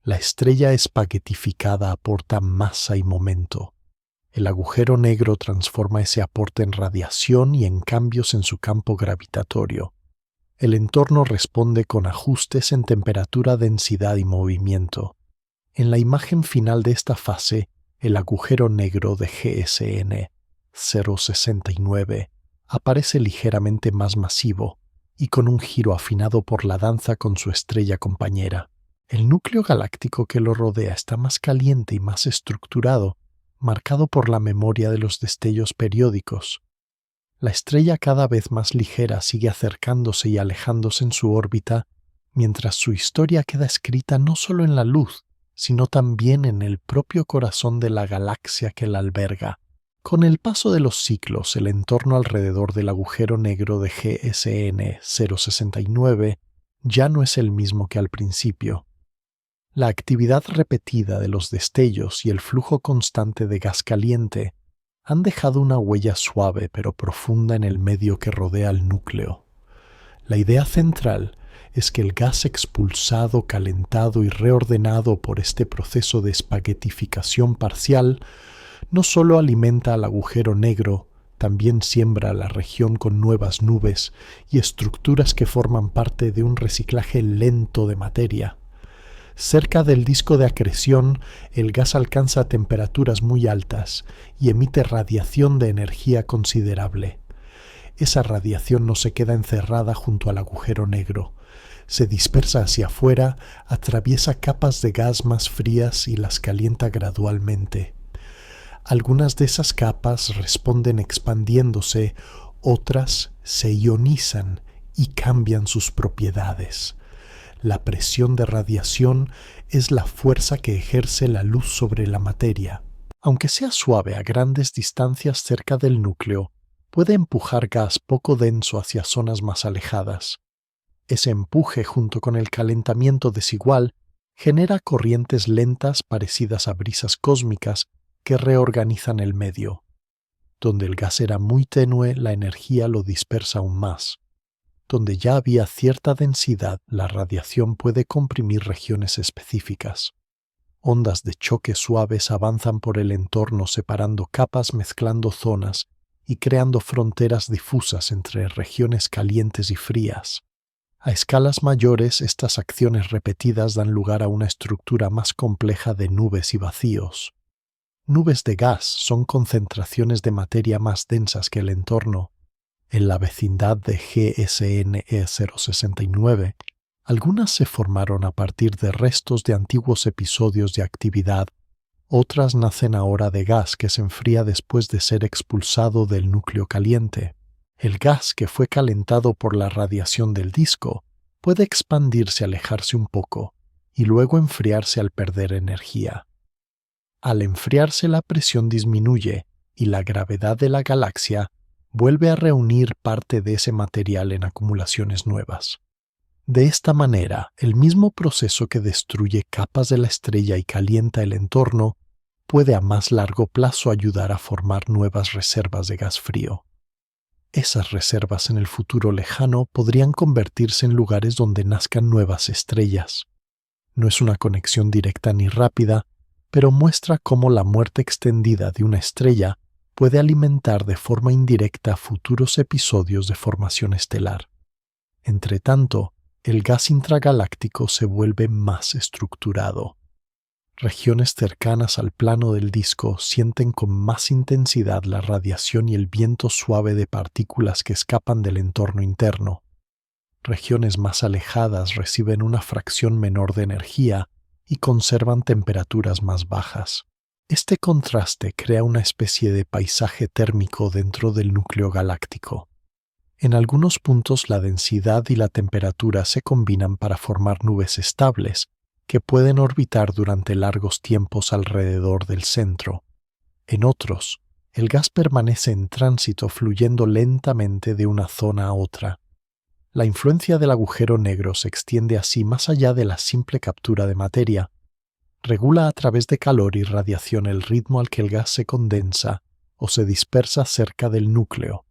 La estrella espaguetificada aporta masa y momento. El agujero negro transforma ese aporte en radiación y en cambios en su campo gravitatorio. El entorno responde con ajustes en temperatura, densidad y movimiento. En la imagen final de esta fase, el agujero negro de GSN 069 aparece ligeramente más masivo y con un giro afinado por la danza con su estrella compañera. El núcleo galáctico que lo rodea está más caliente y más estructurado, marcado por la memoria de los destellos periódicos. La estrella cada vez más ligera sigue acercándose y alejándose en su órbita, mientras su historia queda escrita no solo en la luz, sino también en el propio corazón de la galaxia que la alberga. Con el paso de los ciclos, el entorno alrededor del agujero negro de GSN 069 ya no es el mismo que al principio. La actividad repetida de los destellos y el flujo constante de gas caliente han dejado una huella suave pero profunda en el medio que rodea al núcleo. La idea central es que el gas expulsado, calentado y reordenado por este proceso de espaguetificación parcial no solo alimenta al agujero negro, también siembra la región con nuevas nubes y estructuras que forman parte de un reciclaje lento de materia. Cerca del disco de acreción, el gas alcanza temperaturas muy altas y emite radiación de energía considerable. Esa radiación no se queda encerrada junto al agujero negro. Se dispersa hacia afuera, atraviesa capas de gas más frías y las calienta gradualmente. Algunas de esas capas responden expandiéndose, otras se ionizan y cambian sus propiedades. La presión de radiación es la fuerza que ejerce la luz sobre la materia. Aunque sea suave a grandes distancias cerca del núcleo, puede empujar gas poco denso hacia zonas más alejadas. Ese empuje, junto con el calentamiento desigual, genera corrientes lentas parecidas a brisas cósmicas que reorganizan el medio. Donde el gas era muy tenue, la energía lo dispersa aún más. Donde ya había cierta densidad, la radiación puede comprimir regiones específicas. Ondas de choque suaves avanzan por el entorno separando capas, mezclando zonas y creando fronteras difusas entre regiones calientes y frías. A escalas mayores, estas acciones repetidas dan lugar a una estructura más compleja de nubes y vacíos. Nubes de gas son concentraciones de materia más densas que el entorno. En la vecindad de GSN 069, algunas se formaron a partir de restos de antiguos episodios de actividad, otras nacen ahora de gas que se enfría después de ser expulsado del núcleo caliente. El gas que fue calentado por la radiación del disco puede expandirse, alejarse un poco y luego enfriarse al perder energía. Al enfriarse, la presión disminuye y la gravedad de la galaxia vuelve a reunir parte de ese material en acumulaciones nuevas. De esta manera, el mismo proceso que destruye capas de la estrella y calienta el entorno puede a más largo plazo ayudar a formar nuevas reservas de gas frío. Esas reservas en el futuro lejano podrían convertirse en lugares donde nazcan nuevas estrellas. No es una conexión directa ni rápida, pero muestra cómo la muerte extendida de una estrella puede alimentar de forma indirecta futuros episodios de formación estelar. Entretanto, el gas intragaláctico se vuelve más estructurado. Regiones cercanas al plano del disco sienten con más intensidad la radiación y el viento suave de partículas que escapan del entorno interno. Regiones más alejadas reciben una fracción menor de energía y conservan temperaturas más bajas. Este contraste crea una especie de paisaje térmico dentro del núcleo galáctico. En algunos puntos la densidad y la temperatura se combinan para formar nubes estables que pueden orbitar durante largos tiempos alrededor del centro. En otros, el gas permanece en tránsito fluyendo lentamente de una zona a otra. La influencia del agujero negro se extiende así más allá de la simple captura de materia. Regula a través de calor y radiación el ritmo al que el gas se condensa o se dispersa cerca del núcleo.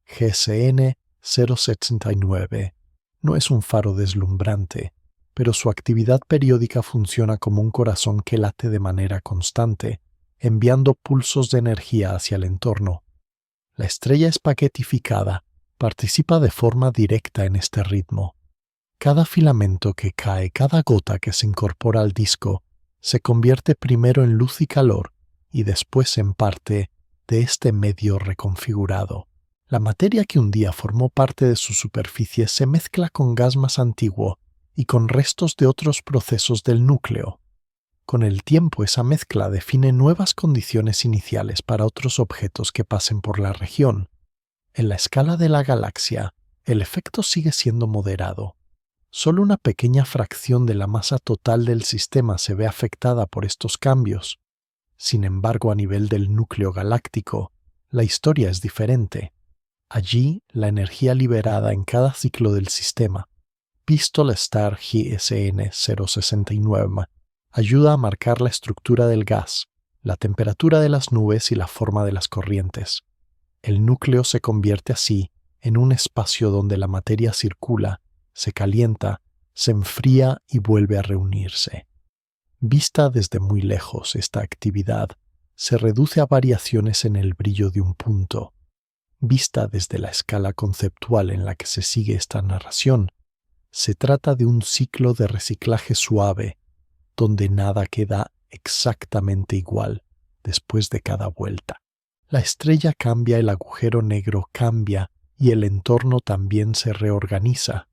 GSN 069 no es un faro deslumbrante, pero su actividad periódica funciona como un corazón que late de manera constante, enviando pulsos de energía hacia el entorno. La estrella espaguetificada participa de forma directa en este ritmo. Cada filamento que cae, cada gota que se incorpora al disco, se convierte primero en luz y calor y después en parte de este medio reconfigurado. La materia que un día formó parte de su superficie se mezcla con gas más antiguo y con restos de otros procesos del núcleo. Con el tiempo esa mezcla define nuevas condiciones iniciales para otros objetos que pasen por la región. En la escala de la galaxia, el efecto sigue siendo moderado. Solo una pequeña fracción de la masa total del sistema se ve afectada por estos cambios. Sin embargo, a nivel del núcleo galáctico, la historia es diferente. Allí, la energía liberada en cada ciclo del sistema, Pistol Star GSN 069, ayuda a marcar la estructura del gas, la temperatura de las nubes y la forma de las corrientes. El núcleo se convierte así en un espacio donde la materia circula, se calienta, se enfría y vuelve a reunirse. Vista desde muy lejos, esta actividad se reduce a variaciones en el brillo de un punto. Vista desde la escala conceptual en la que se sigue esta narración, se trata de un ciclo de reciclaje suave, donde nada queda exactamente igual después de cada vuelta. La estrella cambia, el agujero negro cambia y el entorno también se reorganiza.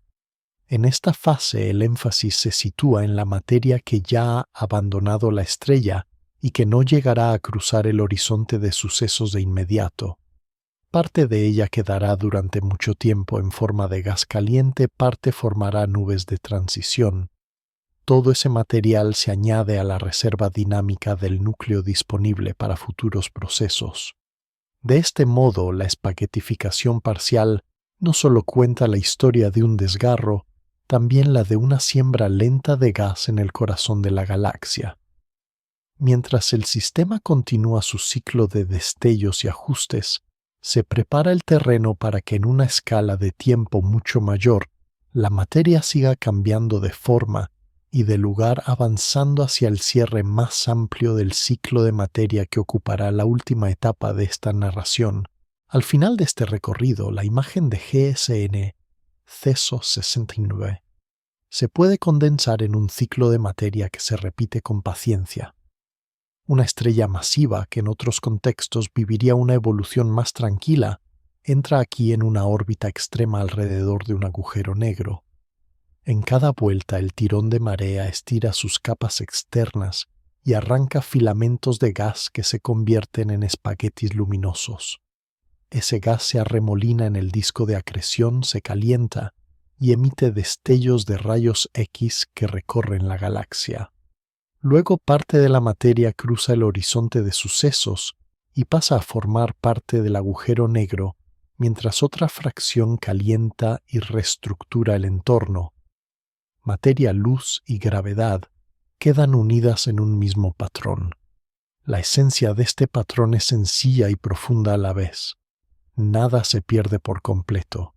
En esta fase el énfasis se sitúa en la materia que ya ha abandonado la estrella y que no llegará a cruzar el horizonte de sucesos de inmediato. Parte de ella quedará durante mucho tiempo en forma de gas caliente, parte formará nubes de transición. Todo ese material se añade a la reserva dinámica del núcleo disponible para futuros procesos. De este modo, la espaguetificación parcial no solo cuenta la historia de un desgarro, también la de una siembra lenta de gas en el corazón de la galaxia. Mientras el sistema continúa su ciclo de destellos y ajustes, se prepara el terreno para que en una escala de tiempo mucho mayor, la materia siga cambiando de forma y de lugar, avanzando hacia el cierre más amplio del ciclo de materia que ocupará la última etapa de esta narración. Al final de este recorrido, la imagen de GSN CESO 69 se puede condensar en un ciclo de materia que se repite con paciencia. Una estrella masiva que en otros contextos viviría una evolución más tranquila, entra aquí en una órbita extrema alrededor de un agujero negro. En cada vuelta el tirón de marea estira sus capas externas y arranca filamentos de gas que se convierten en espaguetis luminosos. Ese gas se arremolina en el disco de acreción, se calienta y emite destellos de rayos X que recorren la galaxia. Luego parte de la materia cruza el horizonte de sucesos y pasa a formar parte del agujero negro, mientras otra fracción calienta y reestructura el entorno. Materia, luz y gravedad quedan unidas en un mismo patrón. La esencia de este patrón es sencilla y profunda a la vez. Nada se pierde por completo.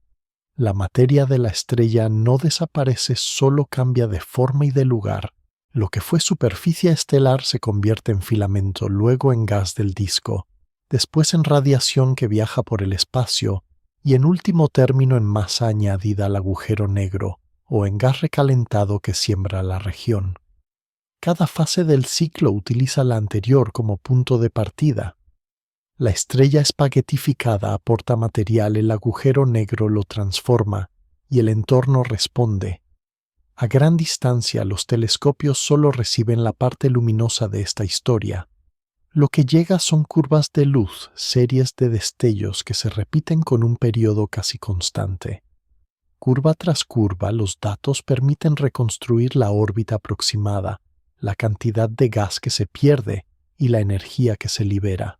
La materia de la estrella no desaparece, solo cambia de forma y de lugar. Lo que fue superficie estelar se convierte en filamento, luego en gas del disco, después en radiación que viaja por el espacio y en último término en masa añadida al agujero negro o en gas recalentado que siembra la región. Cada fase del ciclo utiliza la anterior como punto de partida. La estrella espaguetificada aporta material, el agujero negro lo transforma y el entorno responde. A gran distancia, los telescopios solo reciben la parte luminosa de esta historia. Lo que llega son curvas de luz, series de destellos que se repiten con un periodo casi constante. Curva tras curva, los datos permiten reconstruir la órbita aproximada, la cantidad de gas que se pierde y la energía que se libera.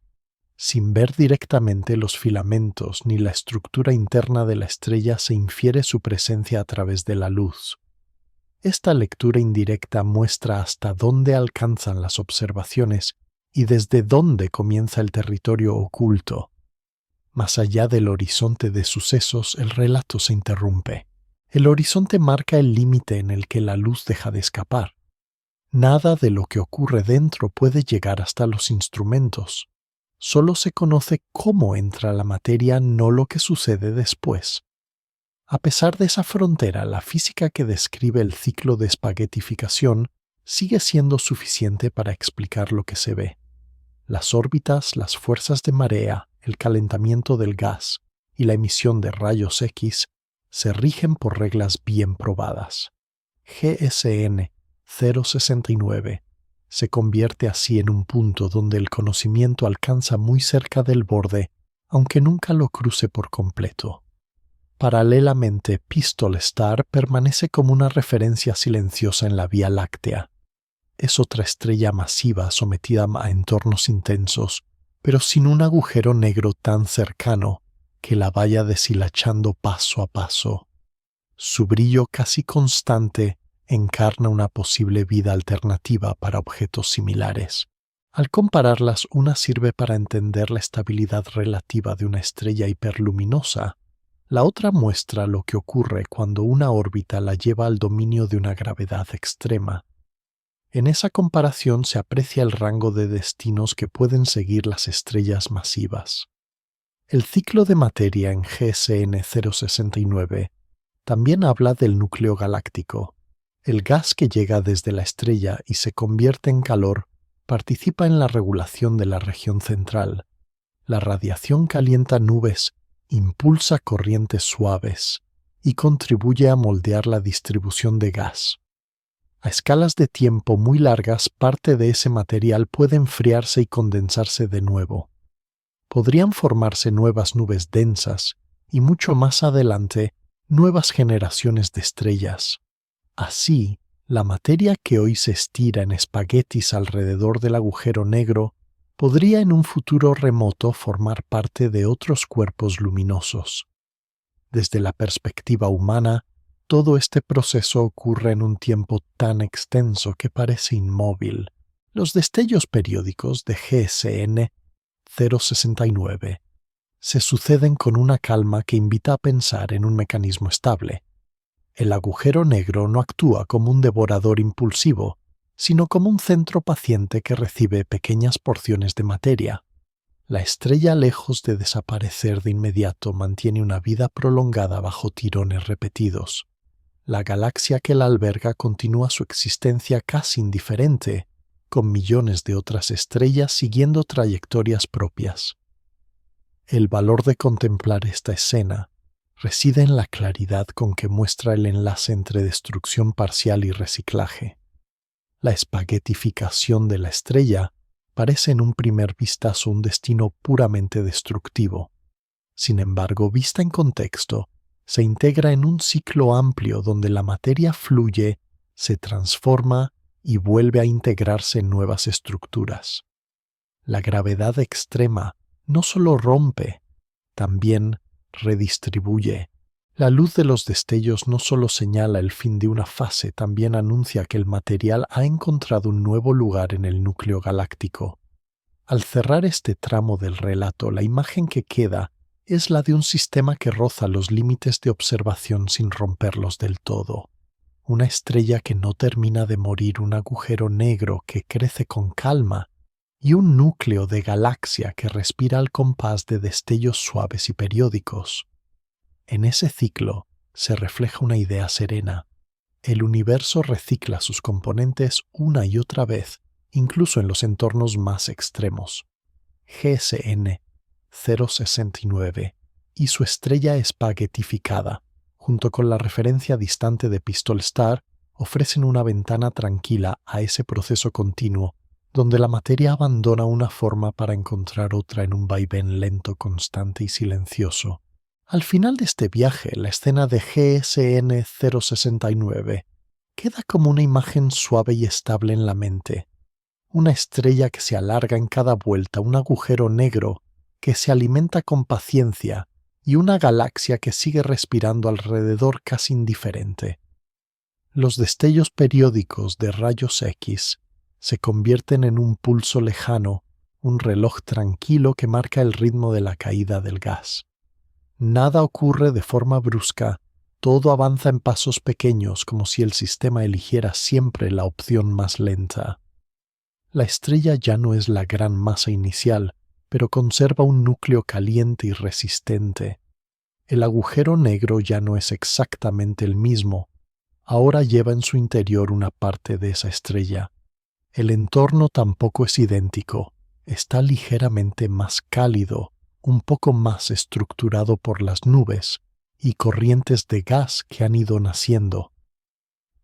Sin ver directamente los filamentos ni la estructura interna de la estrella, se infiere su presencia a través de la luz. Esta lectura indirecta muestra hasta dónde alcanzan las observaciones y desde dónde comienza el territorio oculto. Más allá del horizonte de sucesos, el relato se interrumpe. El horizonte marca el límite en el que la luz deja de escapar. Nada de lo que ocurre dentro puede llegar hasta los instrumentos. Solo se conoce cómo entra la materia, no lo que sucede después. A pesar de esa frontera, la física que describe el ciclo de espaguetificación sigue siendo suficiente para explicar lo que se ve. Las órbitas, las fuerzas de marea, el calentamiento del gas y la emisión de rayos X se rigen por reglas bien probadas. GSN 069 se convierte así en un punto donde el conocimiento alcanza muy cerca del borde, aunque nunca lo cruce por completo. Paralelamente, Pistol Star permanece como una referencia silenciosa en la Vía Láctea. Es otra estrella masiva sometida a entornos intensos, pero sin un agujero negro tan cercano que la vaya deshilachando paso a paso. Su brillo casi constante encarna una posible vida alternativa para objetos similares. Al compararlas, una sirve para entender la estabilidad relativa de una estrella hiperluminosa. La otra muestra lo que ocurre cuando una órbita la lleva al dominio de una gravedad extrema. En esa comparación se aprecia el rango de destinos que pueden seguir las estrellas masivas. El ciclo de materia en GSN 069 también habla del núcleo galáctico. El gas que llega desde la estrella y se convierte en calor participa en la regulación de la región central. La radiación calienta nubes, impulsa corrientes suaves y contribuye a moldear la distribución de gas. A escalas de tiempo muy largas, parte de ese material puede enfriarse y condensarse de nuevo. Podrían formarse nuevas nubes densas y mucho más adelante nuevas generaciones de estrellas. Así, la materia que hoy se estira en espaguetis alrededor del agujero negro podría en un futuro remoto formar parte de otros cuerpos luminosos. Desde la perspectiva humana, todo este proceso ocurre en un tiempo tan extenso que parece inmóvil. Los destellos periódicos de GSN 069 se suceden con una calma que invita a pensar en un mecanismo estable. El agujero negro no actúa como un devorador impulsivo, sino como un centro paciente que recibe pequeñas porciones de materia. La estrella, lejos de desaparecer de inmediato, mantiene una vida prolongada bajo tirones repetidos. La galaxia que la alberga continúa su existencia casi indiferente, con millones de otras estrellas siguiendo trayectorias propias. El valor de contemplar esta escena reside en la claridad con que muestra el enlace entre destrucción parcial y reciclaje. La espaguetificación de la estrella parece en un primer vistazo un destino puramente destructivo. Sin embargo, vista en contexto, se integra en un ciclo amplio donde la materia fluye, se transforma y vuelve a integrarse en nuevas estructuras. La gravedad extrema no solo rompe, también redistribuye. La luz de los destellos no solo señala el fin de una fase, también anuncia que el material ha encontrado un nuevo lugar en el núcleo galáctico. Al cerrar este tramo del relato, la imagen que queda es la de un sistema que roza los límites de observación sin romperlos del todo. Una estrella que no termina de morir, un agujero negro que crece con calma y un núcleo de galaxia que respira al compás de destellos suaves y periódicos. En ese ciclo se refleja una idea serena. El universo recicla sus componentes una y otra vez, incluso en los entornos más extremos. GSN 069 y su estrella espaguetificada, junto con la referencia distante de Pistol Star, ofrecen una ventana tranquila a ese proceso continuo donde la materia abandona una forma para encontrar otra en un vaivén lento, constante y silencioso. Al final de este viaje, la escena de GSN 069 queda como una imagen suave y estable en la mente. Una estrella que se alarga en cada vuelta, un agujero negro que se alimenta con paciencia y una galaxia que sigue respirando alrededor casi indiferente. Los destellos periódicos de rayos X se convierten en un pulso lejano, un reloj tranquilo que marca el ritmo de la caída del gas. Nada ocurre de forma brusca, todo avanza en pasos pequeños como si el sistema eligiera siempre la opción más lenta. La estrella ya no es la gran masa inicial, pero conserva un núcleo caliente y resistente. El agujero negro ya no es exactamente el mismo, ahora lleva en su interior una parte de esa estrella. El entorno tampoco es idéntico, está ligeramente más cálido, un poco más estructurado por las nubes y corrientes de gas que han ido naciendo.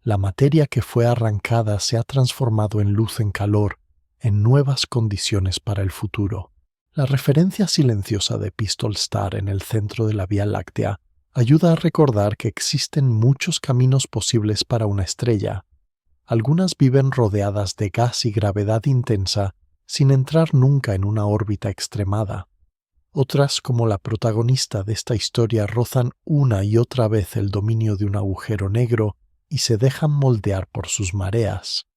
La materia que fue arrancada se ha transformado en luz, en calor, en nuevas condiciones para el futuro. La referencia silenciosa de Pistol Star en el centro de la Vía Láctea ayuda a recordar que existen muchos caminos posibles para una estrella. Algunas viven rodeadas de gas y gravedad intensa sin entrar nunca en una órbita extremada. Otras, como la protagonista de esta historia, rozan una y otra vez el dominio de un agujero negro y se dejan moldear por sus mareas.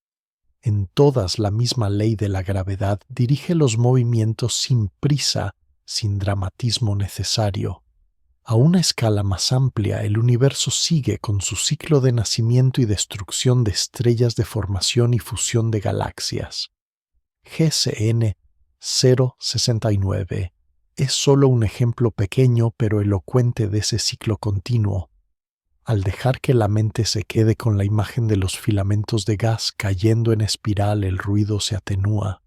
En todas, la misma ley de la gravedad dirige los movimientos sin prisa, sin dramatismo necesario. A una escala más amplia, el universo sigue con su ciclo de nacimiento y destrucción de estrellas, de formación y fusión de galaxias. GSN 069 es solo un ejemplo pequeño pero elocuente de ese ciclo continuo. Al dejar que la mente se quede con la imagen de los filamentos de gas cayendo en espiral, el ruido se atenúa.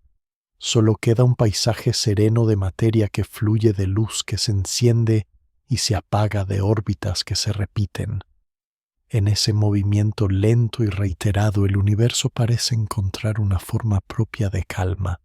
Solo queda un paisaje sereno de materia que fluye, de luz que se enciende y se apaga, de órbitas que se repiten. En ese movimiento lento y reiterado, el universo parece encontrar una forma propia de calma.